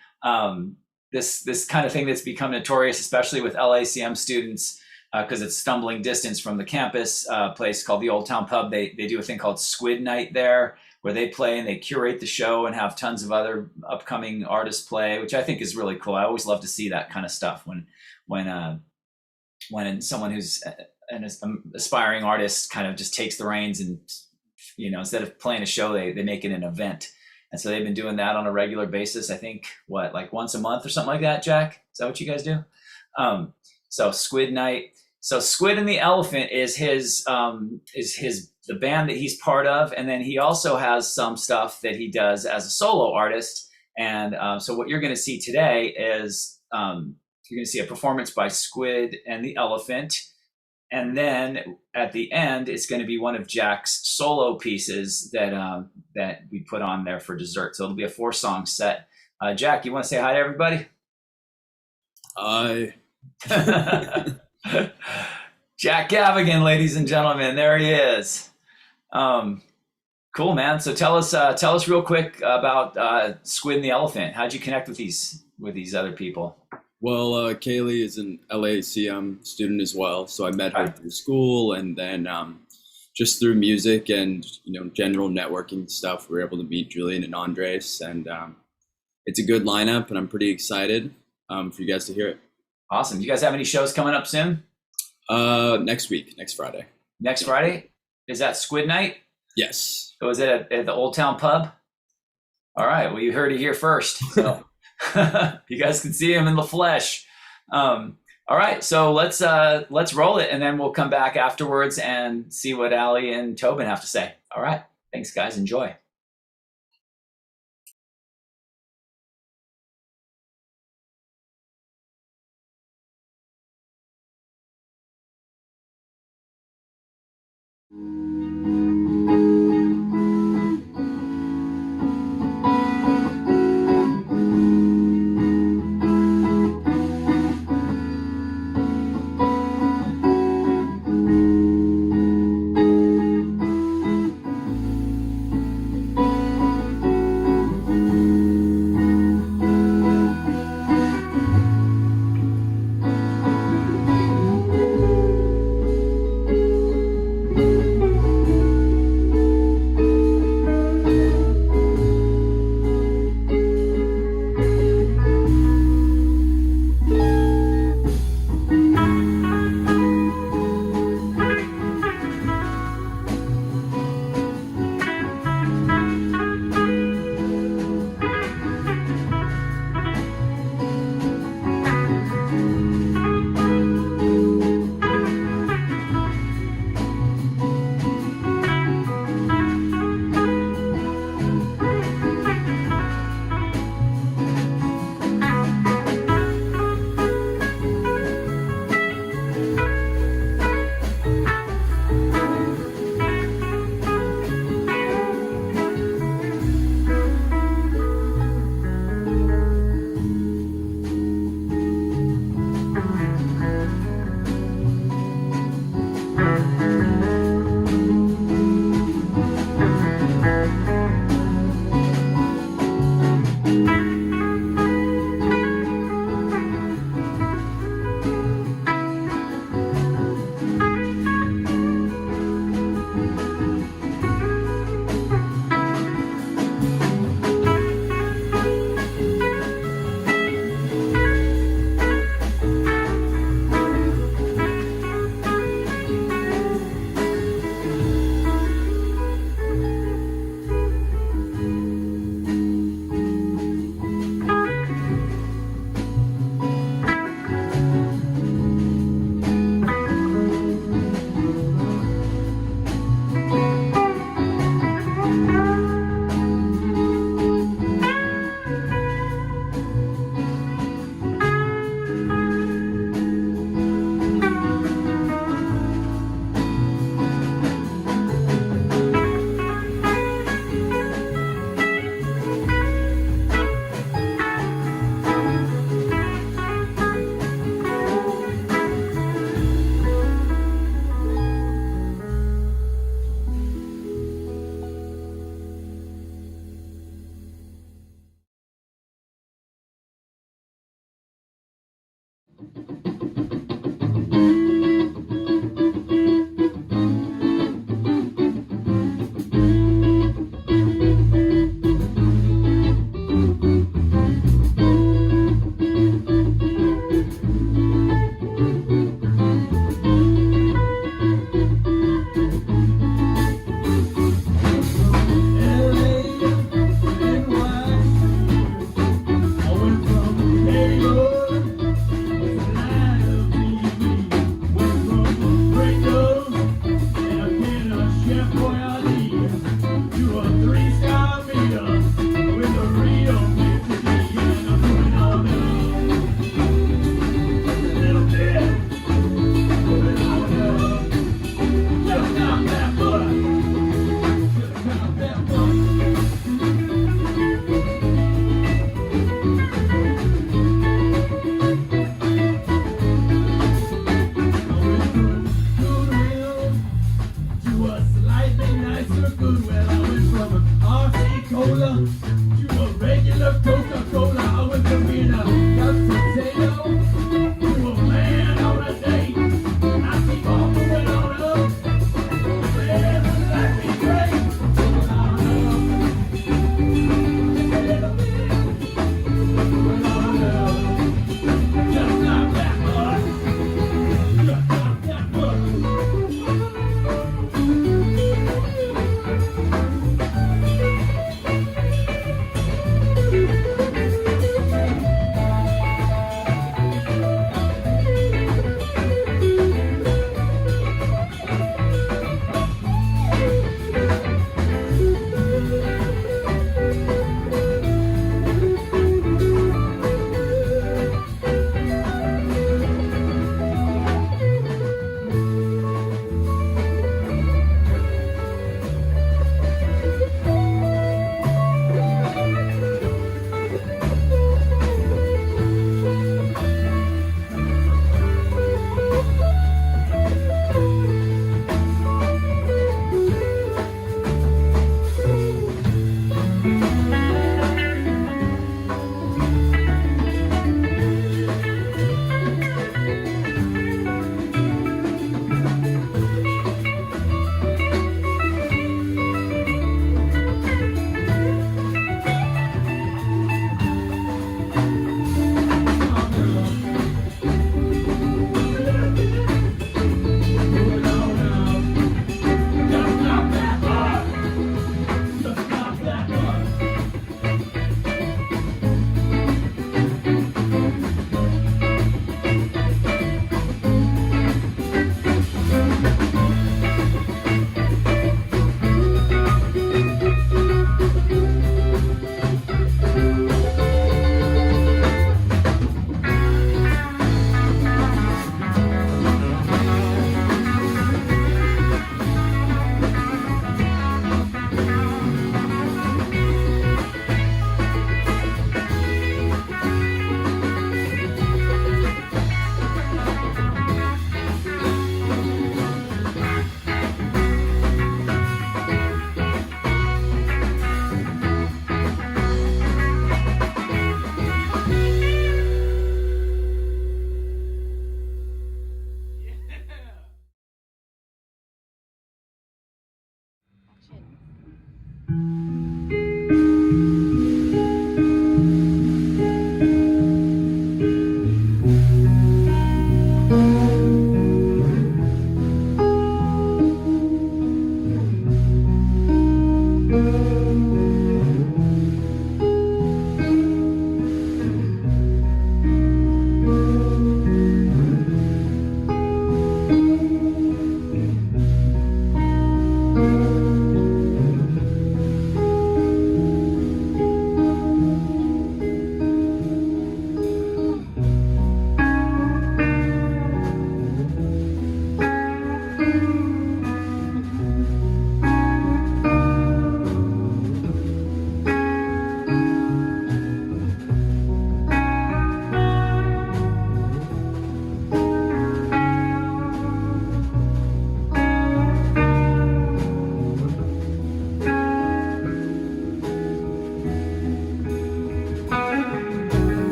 this kind of thing that's become notorious, especially with LACM students, because it's stumbling distance from the campus place called the Old Town Pub. They do a thing called Squid Night there, where they play and they curate the show and have tons of other upcoming artists play, which I think is really cool. I always love to see that kind of stuff when someone who's an aspiring artist kind of just takes the reins and, instead of playing a show, they make it an event. And so they've been doing that on a regular basis. I think like once a month or something like that. Jack, is that what you guys do? So Squid Night. So Squid and the Elephant is the band that he's part of, and then he also has some stuff that he does as a solo artist. And so what you're going to see today is you're going to see a performance by Squid and the Elephant, and then at the end it's going to be one of Jack's solo pieces that we put on there for dessert. So it'll be a 4-song set. Jack, you want to say hi to everybody? Hi. Jack Gavigan, ladies and gentlemen, there he is. Cool, man. So tell us real quick about Squid and the Elephant. How'd you connect with these other people? Well, Kaylee is an LACM student as well, so I met her through school, and then just through music and general networking stuff, we were able to meet Julian and Andres, and it's a good lineup, and I'm pretty excited for you guys to hear it. Awesome. You guys have any shows coming up soon? Next Friday. Next Friday? Is that Squid Night? Yes. So is it at the Old Town Pub? All right. Well, you heard it here first. So you guys can see him in the flesh. All right. So let's roll it, and then we'll come back afterwards and see what Ali and Tobin have to say. All right. Thanks, guys. Enjoy.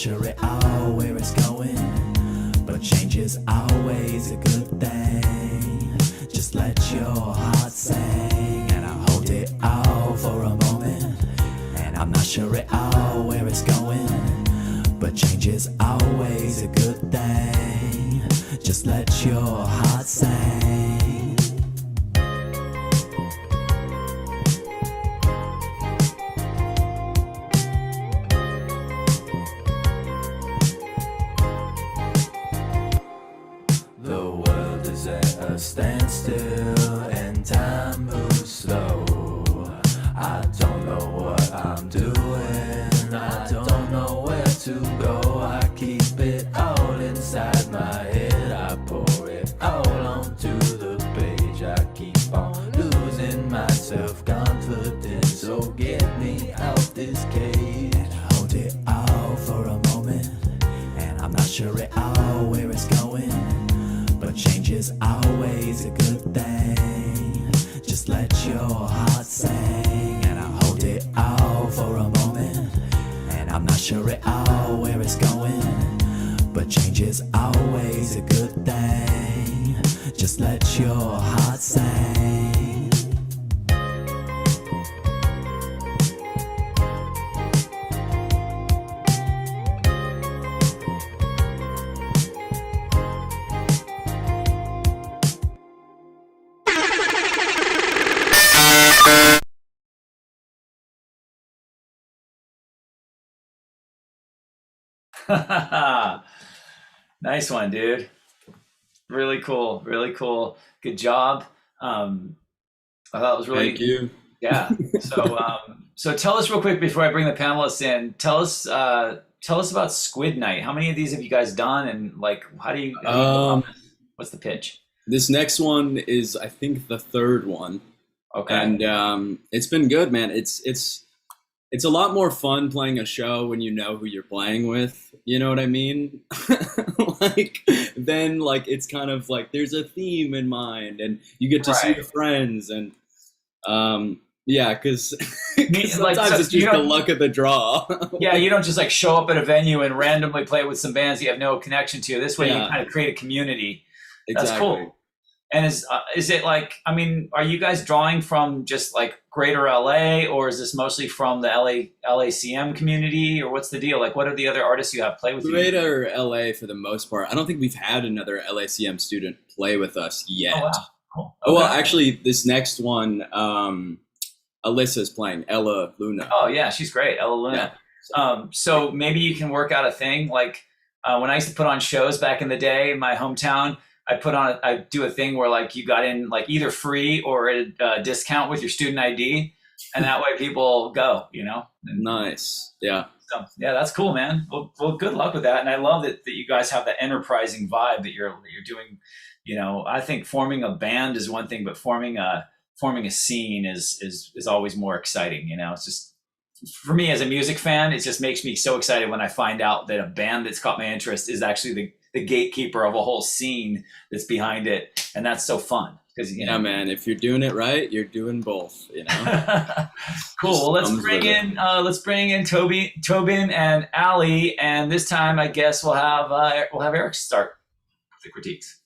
sure at all where it's going, but change is always a good thing. Just let your heart sing, and I hold it all for a moment. And I'm not sure at all where it's going, but change is always a good thing. Just let your heart sing. The world is at a standstill and time moves slow. I don't know what I'm doing, I don't know where to go. I keep it all inside my head, I pour it all onto the page. I keep on losing my self-confidence, so get me out this cage. And I hold it all for a moment, and I'm not sure at all where it's going, but change is always a good thing. Just let your heart sing, and I hold it all for a moment, and I'm not sure at all where it's going, but change is always a good thing. Just let your heart sing. Nice one, dude. Really cool. Really cool. Good job. I thought it was really Thank you. yeah. So tell us real quick before I bring the panelists in. Tell us about Squid Night. How many of these have you guys done, and like how do you? What's the pitch? This next one is, I think, the third one, Okay. and it's been good, man. It's a lot more fun playing a show when you know who you're playing with. You know what I mean? Like then, like it's kind of like there's a theme in mind, and you get to see Right. your friends, and yeah, because Like, sometimes so it's you just the don't- luck of the draw. Yeah, you don't just like show up at a venue and randomly play with some bands you have no connection to. This way, you Yeah. kind of create a community. Exactly. That's cool. And is it like? I mean, are you guys drawing from just like Greater LA, or is this mostly from the LACM community, or what's the deal? Like, what are the other artists you have play with you? Greater LA for the most part. I don't think we've had another LACM student play with us yet. Oh, wow. Cool. Oh, well, Okay. actually, this next one, Alyssa's playing, Ella Luna. Oh yeah, she's great, Ella Luna. So maybe you can work out a thing like when I used to put on shows back in the day in my hometown. I do a thing where like you got in like either free or a discount with your student ID, and that way people go. You know. And Nice. Yeah. so, yeah, that's cool, man. Well, good luck with that, and I love that you guys have that enterprising vibe that you're doing. You know, I think forming a band is one thing, but forming a scene is always more exciting. You know, it's just for me as a music fan, it just makes me so excited when I find out that a band that's caught my interest is actually the gatekeeper of a whole scene that's behind it, and that's so fun because you Yeah, know. man. If you're doing it right, you're doing both, you know? Cool. Well, let's Comes bring with in Tobin and Ali, and this time I guess we'll have Eric start the critiques.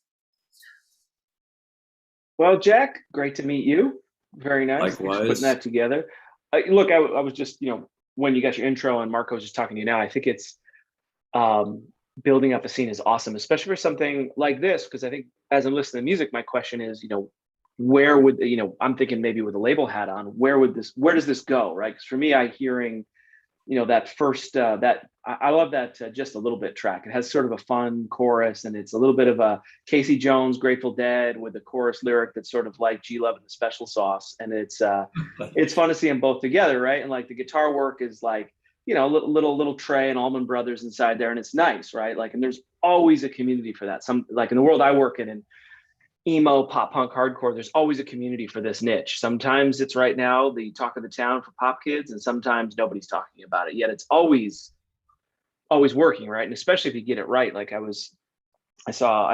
Well, Jack, great to meet you. Very nice. Thanks for Likewise. putting that together. Look, I was just, when you got your intro and Marco was just talking to you now, I think it's building up a scene is awesome, especially for something like this. Because I think as I'm listening to music, my question is, where would, I'm thinking maybe with a label hat on, where does this go, right? Because for me, I hearing, that first, I love that Just a Little Bit track. It has sort of a fun chorus, and it's a little bit of a Casey Jones, Grateful Dead with a chorus lyric that's sort of like G Love and the Special Sauce. And it's fun to see them both together, right? And like the guitar work is like, little Trey and Allman Brothers inside there, and it's nice, right? Like, and there's always a community for that. Some like in the world I work in emo, pop punk, hardcore, there's always a community for this niche. Sometimes it's right now the talk of the town for pop kids, and sometimes nobody's talking about it yet. It's always working, right? And especially if you get it right. Like I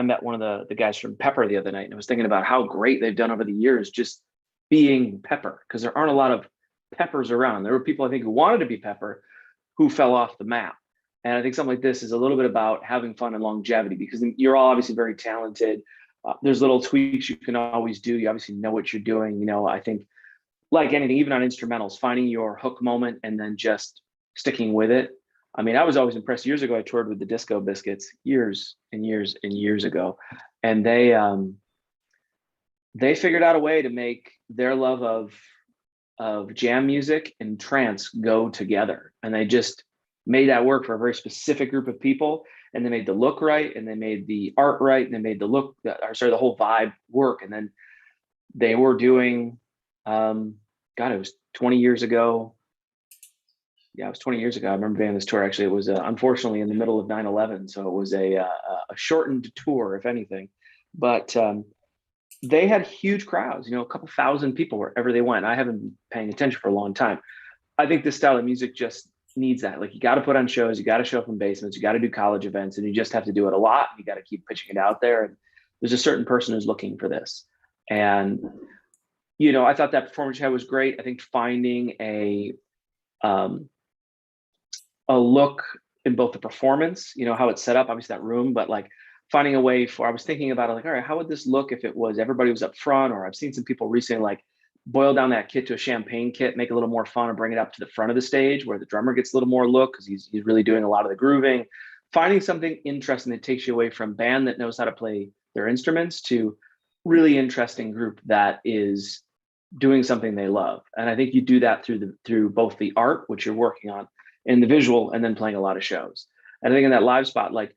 met one of the guys from Pepper the other night, and I was thinking about how great they've done over the years just being Pepper, because there aren't a lot of Peppers around. There were people I think who wanted to be Pepper who fell off the map. And I think something like this is a little bit about having fun and longevity, because you're all obviously very talented. There's little tweaks you can always do. You obviously know what you're doing. You know, I think like anything, even on instrumentals, finding your hook moment and then just sticking with it. I mean, I was always impressed. Years ago, I toured with the Disco Biscuits years and years and years ago, and they figured out a way to make their love of jam music and trance go together, and they just made that work for a very specific group of people. And they made the look right, and they made the art right, and they made the look, or sorry, the whole vibe work. And then they were doing, God, it was 20 years ago. Yeah, it was 20 years ago. I remember being on this tour. Actually, it was unfortunately in the middle of 9/11, so it was a shortened tour, if anything. But they had huge crowds. You know, a couple thousand people wherever they went. I haven't been paying attention for a long time. I think this style of music just needs that. Like, you got to put on shows, you got to show up in basements, you got to do college events, and you just have to do it a lot. You got to keep pitching it out there. And there's a certain person who's looking for this. And you know, I thought that performance you had was great. I think finding a look in both the performance, you know, how it's set up, obviously that room, but like finding a way for, I was thinking about it, like, all right, how would this look if it was everybody was up front? Or I've seen some people recently like boil down that kit to a champagne kit, make it a little more fun, and bring it up to the front of the stage where the drummer gets a little more look because he's really doing a lot of the grooving. Finding something interesting that takes you away from band that knows how to play their instruments to really interesting group that is doing something they love. And I think you do that through both the art, which you're working on, and the visual, and then playing a lot of shows. And I think in that live spot, like,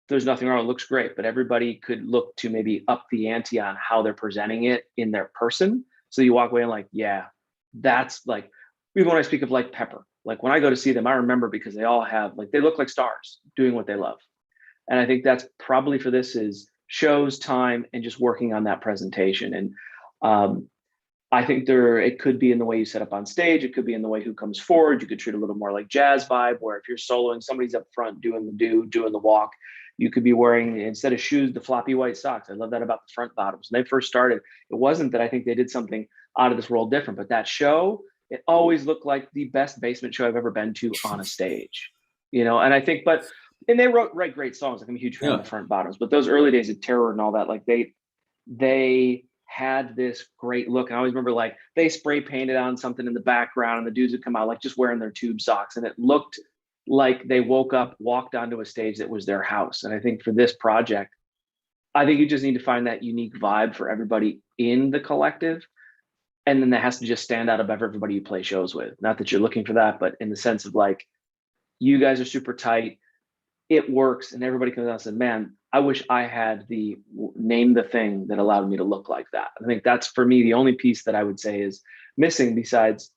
there's nothing wrong, it looks great, but everybody could look to maybe up the ante on how they're presenting it in their person. So you walk away and like, yeah, that's like, even when I speak of like Pepper, like when I go to see them, I remember because they all have, like, they look like stars doing what they love. And I think that's probably for this is shows, time, and just working on that presentation. And I think it could be in the way you set up on stage. It could be in the way who comes forward. You could treat it a little more like jazz vibe, where if you're soloing, somebody's up front doing the walk. You could be wearing, instead of shoes, the floppy white socks. I love that about the front bottoms. When they first started, it wasn't that I think they did something out of this world different, but that show, it always looked like the best basement show I've ever been to on a stage, you know? And I think, and they write great songs. Like, I'm a huge fan of the front bottoms, but those early days of Terror and all that, like they had this great look. And I always remember like they spray painted on something in the background and the dudes would come out like just wearing their tube socks. And it looked like they woke up, walked onto a stage that was their house. And I think for this project, I think you just need to find that unique vibe for everybody in the collective. And then that has to just stand out above everybody you play shows with. Not that you're looking for that, but in the sense of like, you guys are super tight, it works, and everybody comes out and says, man, I wish I had the name the thing that allowed me to look like that. I think that's, for me, the only piece that I would say is missing, besides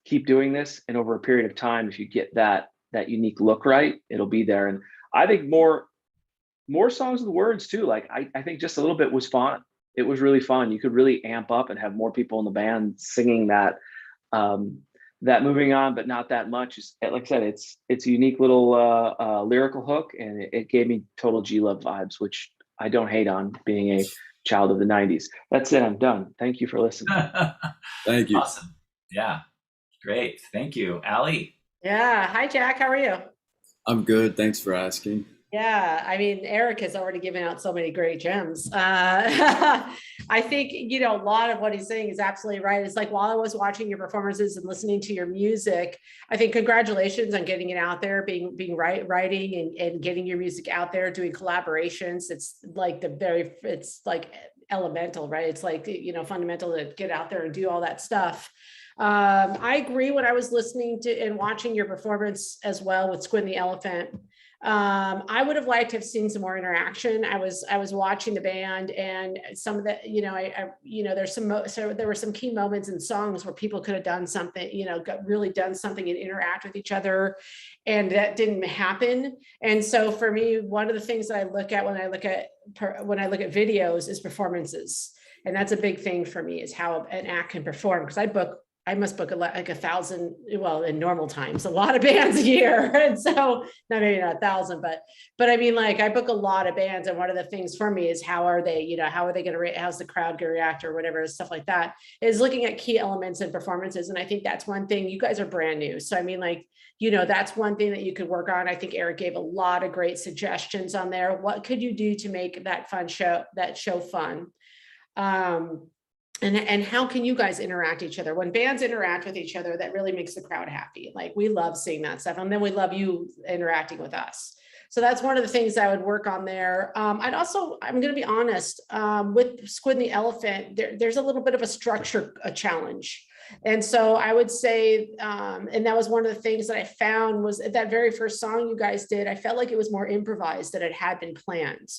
keep doing this. And over a period of time, if you get that unique look right, it'll be there. And I think more songs with words too. Like, I think just a little bit was fun. It was really fun. You could really amp up and have more people in the band singing that moving on, but not that much. Like I said, it's a unique little lyrical hook, and it gave me total G-Love vibes, which I don't hate on, being a child of the 90s. That's it. I'm done. Thank you for listening. Thank you. Awesome. Yeah. Great. Thank you. Allie. Yeah. Hi, Jack. How are you? I'm good. Thanks for asking. Yeah, I mean, Eric has already given out so many great gems. I think, you know, a lot of what he's saying is absolutely right. It's like, while I was watching your performances and listening to your music, I think congratulations on getting it out there, being writing and getting your music out there, doing collaborations. It's like it's like elemental, right? It's like, you know, fundamental to get out there and do all that stuff. I agree. When I was listening to and watching your performance as well with Squid and the Elephant, I would have liked to have seen some more interaction. I was watching the band, and some of the, you know, there were some key moments in songs where people could have done something, you know, really done something and interact with each other, and that didn't happen. And so for me, one of the things that I look at when I look at videos is performances. And that's a big thing for me, is how an act can perform, because I book I must book like 1,000, well, in normal times, a lot of bands a year. And so, maybe not 1,000, but I mean, like I book a lot of bands. And one of the things for me is how are they, how are they going to, how's the crowd going to react or whatever, stuff like that, is looking at key elements and performances. And I think that's one thing. You guys are brand new. So, I mean, like, that's one thing that you could work on. I think Eric gave a lot of great suggestions on there. What could you do to make that show fun? And how can you guys interact each other? When bands interact with each other, that really makes the crowd happy. Like we love seeing that stuff. And then we love you interacting with us. So that's one of the things I would work on there. I'm going to be honest, with Squid and the Elephant, there's a little bit of a structure, a challenge. And so I would say, and that was one of the things that I found was that very first song you guys did, I felt like it was more improvised than it had been planned.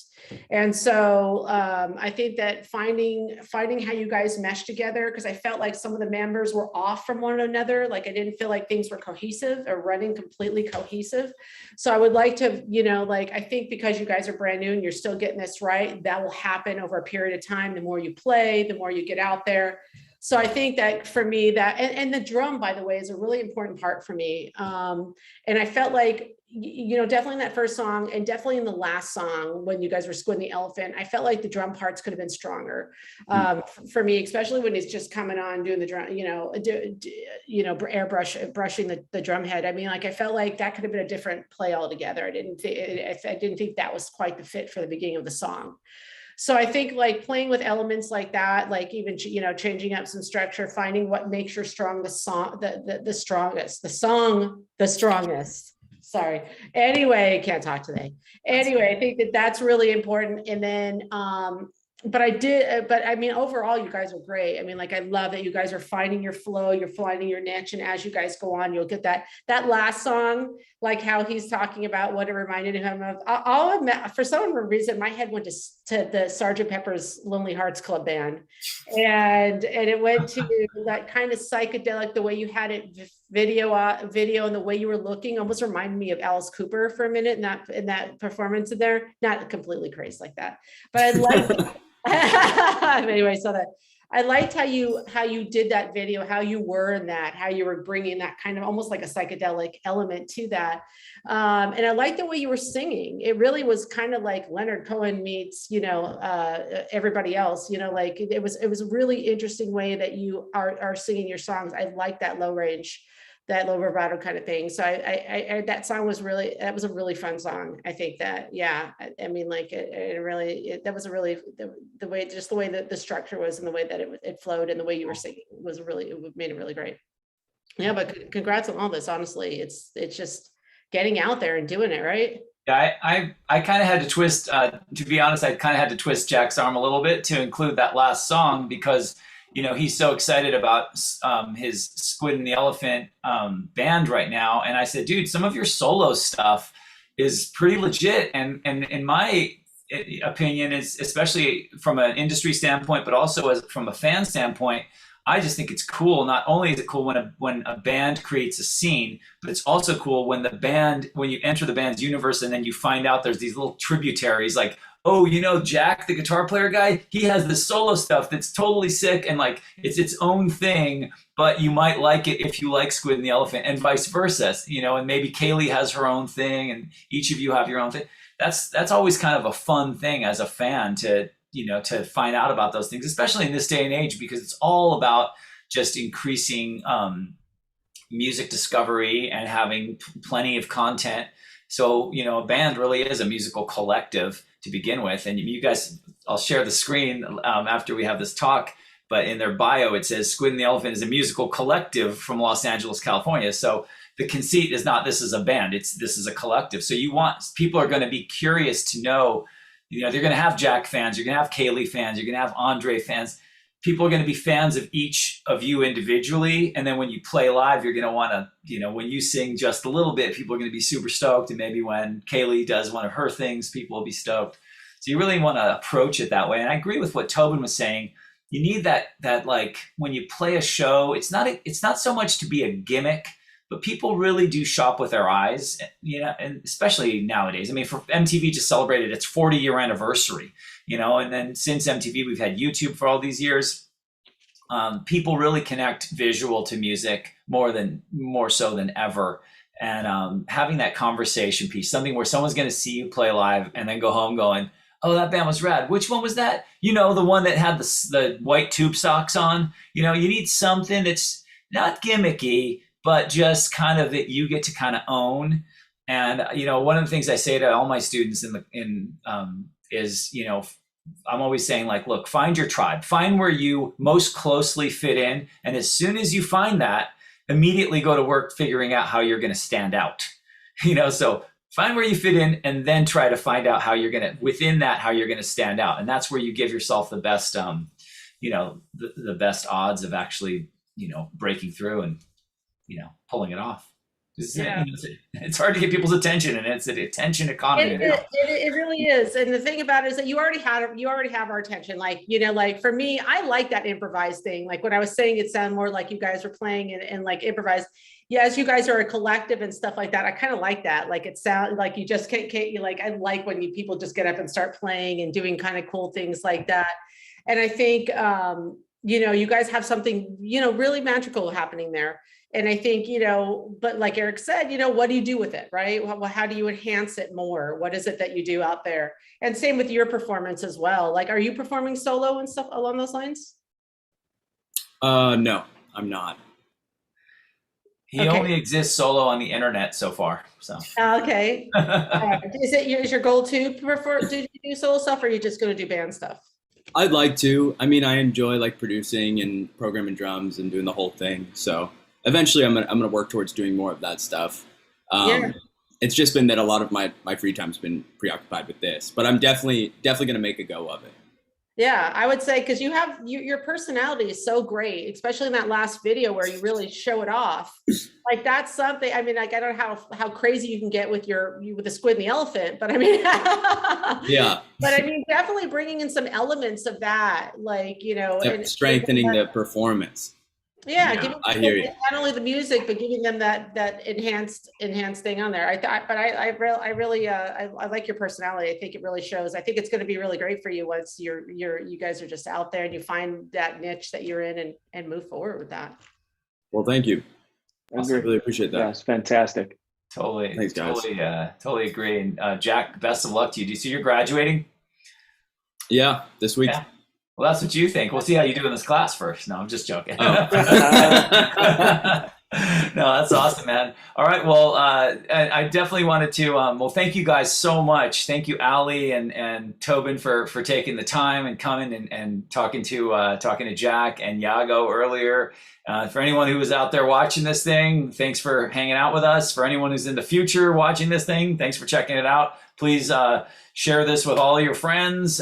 And so I think that finding how you guys mesh together, because I felt like some of the members were off from one another. Like I didn't feel like things were cohesive or running completely cohesive. So I would like to, I think because you guys are brand new and you're still getting this right, that will happen over a period of time. The more you play, the more you get out there. So I think that for me and the drum, by the way, is a really important part for me. And I felt like, definitely in that first song and definitely in the last song, when you guys were Squid and the Elephant, I felt like the drum parts could have been stronger for me, especially when he's just coming on doing the drum, brushing the drum head. I mean, like, I felt like that could have been a different play altogether. I didn't think that was quite the fit for the beginning of the song. So I think like playing with elements like that, like even, changing up some structure, finding what makes your song the strongest. Sorry. Anyway, can't talk today. Anyway, I think that's really important. And then, but I mean, overall, you guys are great. I mean, like, I love that you guys are finding your flow, you're finding your niche. And as you guys go on, you'll get that last song, like how he's talking about what it reminded him of. I'll admit, for some reason, my head went to the Sgt. Pepper's Lonely Hearts Club Band. And it went to that kind of psychedelic, the way you had it video and the way you were looking almost reminded me of Alice Cooper for a minute in that performance in there. Not completely crazy like that, but I like anyway, so that I liked how you did that video, how you were in that, how you were bringing that kind of almost like a psychedelic element to that. And I liked the way you were singing. It really was kind of like Leonard Cohen meets, everybody else, like it was a really interesting way that you are singing your songs. I like that low range, that low vibrato kind of thing. So I that song was that was a really fun song. I think that, yeah, I mean, like that was a really, the way that the structure was and the way that it flowed and the way you were singing it made it really great. Yeah, but congrats on all this. Honestly, it's just getting out there and doing it, right? Yeah, I kind of had to twist, to be honest, I kind of had to twist Jack's arm a little bit to include that last song because he's so excited about his Squid and the Elephant band right now. And I said, dude, some of your solo stuff is pretty legit. And in my opinion, is especially from an industry standpoint, but also from a fan standpoint, I just think it's cool. Not only is it cool when a band creates a scene, but it's also cool when you enter the band's universe and then you find out there's these little tributaries like, oh, Jack, the guitar player guy, he has this solo stuff that's totally sick and like it's its own thing, but you might like it if you like Squid and the Elephant and vice versa, and maybe Kaylee has her own thing and each of you have your own thing. That's always kind of a fun thing as a fan to find out about those things, especially in this day and age, because it's all about just increasing music discovery and having plenty of content. So, a band really is a musical collective to begin with. And you guys, I'll share the screen after we have this talk, but in their bio, it says Squid and the Elephant is a musical collective from Los Angeles, California. So the conceit is not this is a band, this is a collective. So people are going to be curious to know, they're going to have Jack fans, you're going to have Kaylee fans, you're going to have Andre fans. People are going to be fans of each of you individually. And then when you play live, you're going to want to, when you sing just a little bit, people are going to be super stoked. And maybe when Kaylee does one of her things, people will be stoked. So you really want to approach it that way. And I agree with what Tobin was saying. You need that like when you play a show, it's not so much to be a gimmick, but people really do shop with their eyes, and especially nowadays. I mean, for MTV just celebrated its 40-year anniversary, and then since MTV, we've had YouTube for all these years. people really connect visual to music more so than ever. And having that conversation piece, something where someone's going to see you play live and then go home going, oh, that band was rad. Which one was that? You know, the one that had the white tube socks on. You know, you need something that's not gimmicky, but just kind of that you get to kind of own. And, you know, one of the things I say to all my students is, you know, I'm always saying, like, look, find your tribe, find where you most closely fit in. And as soon as you find that, immediately go to work figuring out how you're going to stand out. You know, so find where you fit in and then try to find out how you're going to, within that, how you're going to stand out. And that's where you give yourself the best, you know, the best odds of actually, you know, breaking through and, you know, pulling it off. Yeah. It's hard to get people's attention, and it's an attention economy. It really is. And the thing about it is that you already have our attention. Like, you know, like for me, I like that improvised thing. Like when I was saying, it sounded more like you guys were playing and like improvised. Yes, you guys are a collective and stuff like that. I kind of like that. Like it sounds like you just can't you like, I like when people just get up and start playing and doing kind of cool things like that. And I think, you know, you guys have something, you know, really magical happening there. And I think, you know, but like Eric said, you know, what do you do with it, right? How do you enhance it more? What is it that you do out there? And same with your performance as well. Like, are you performing solo and stuff along those lines? No, I'm not. He Okay. only exists solo on the internet so far. So Okay. Is your goal to do solo stuff, or are you just going to do band stuff? I'd like to. I mean, I enjoy like producing and programming drums and doing the whole thing. So eventually I'm gonna work towards doing more of that stuff. Yeah. It's just been that a lot of my free time's been preoccupied with this, but I'm definitely gonna make a go of it. Yeah, I would say, because your personality is so great, especially in that last video where you really show it off. Like that's something. I mean, like I don't know how crazy you can get with the squid and the elephant, but I mean, Yeah. But I mean, definitely bringing in some elements of that, like, you know, and Strengthening the performance. yeah, Yeah, giving I people hear you. not only the music, but giving them that enhanced thing on there. I really like your personality. I think it really shows. I think it's going to be really great for you once you guys are just out there and you find that niche that you're in and move forward with that. Well, thank you. I Agree. really appreciate that. Yeah, it's fantastic. Totally. Thanks, guys. Totally agree. And Jack, best of luck to you. Do you see you're graduating? Yeah, this week. Yeah. Well, that's what you think. We'll see how you do in this class first. No, I'm just joking. Oh. No, that's awesome, man. All right. Well, I definitely wanted to, well, thank you guys so much. Thank you, Ali and Tobin for taking the time and coming and talking to Jack and Yago earlier. For anyone who was out there watching this thing, thanks for hanging out with us. For anyone who's in the future watching this thing, thanks for checking it out. Please share this with all of your friends.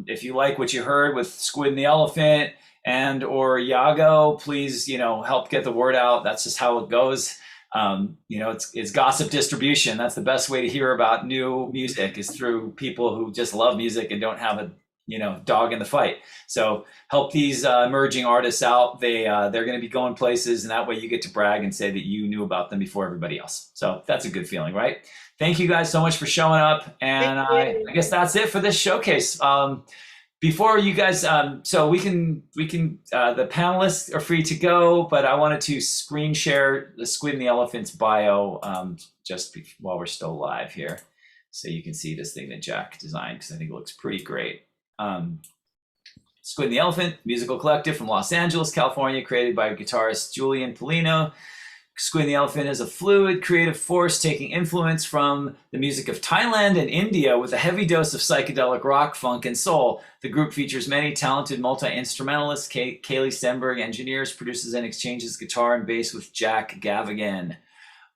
If you like what you heard with Squid and the Elephant and or Yago, please, you know, help get the word out. That's just how it goes. You know, it's gossip distribution. That's the best way to hear about new music is through people who just love music and don't have a, you know, dog in the fight. So help these emerging artists out. They're going to be going places, and that way you get to brag and say that you knew about them before everybody else. So that's a good feeling, right? Thank you guys so much for showing up. And I guess that's it for this showcase. Before you guys, so we can the panelists are free to go, but I wanted to screen share the Squid and the Elephant's bio while we're still live here. So you can see this thing that Jack designed, because I think it looks pretty great. Squid and the Elephant, musical collective from Los Angeles, California, created by guitarist Julian Polino. Squid and the Elephant is a fluid, creative force taking influence from the music of Thailand and India with a heavy dose of psychedelic rock, funk, and soul. The group features many talented multi-instrumentalists. Kaylee Stenberg engineers, produces, and exchanges guitar and bass with Jack Gavigan.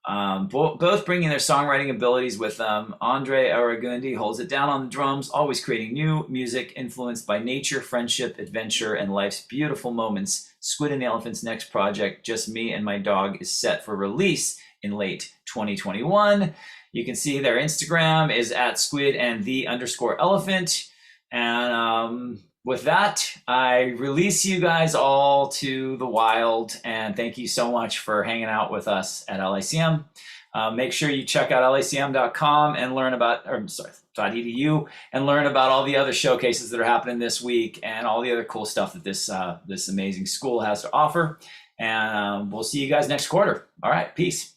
Both bringing their songwriting abilities with them. Andre Aragundi holds it down on the drums, always creating new music influenced by nature, friendship, adventure, and life's beautiful moments. Squid and the Elephant's next project, Just Me and My Dog, is set for release in late 2021. You can see their Instagram is at Squid and the_elephant. And with that, I release you guys all to the wild, and thank you so much for hanging out with us at LACM. Make sure you check out lacm.com and learn about, or sorry, .edu, and learn about all the other showcases that are happening this week and all the other cool stuff that this amazing school has to offer. And we'll see you guys next quarter. All right, peace.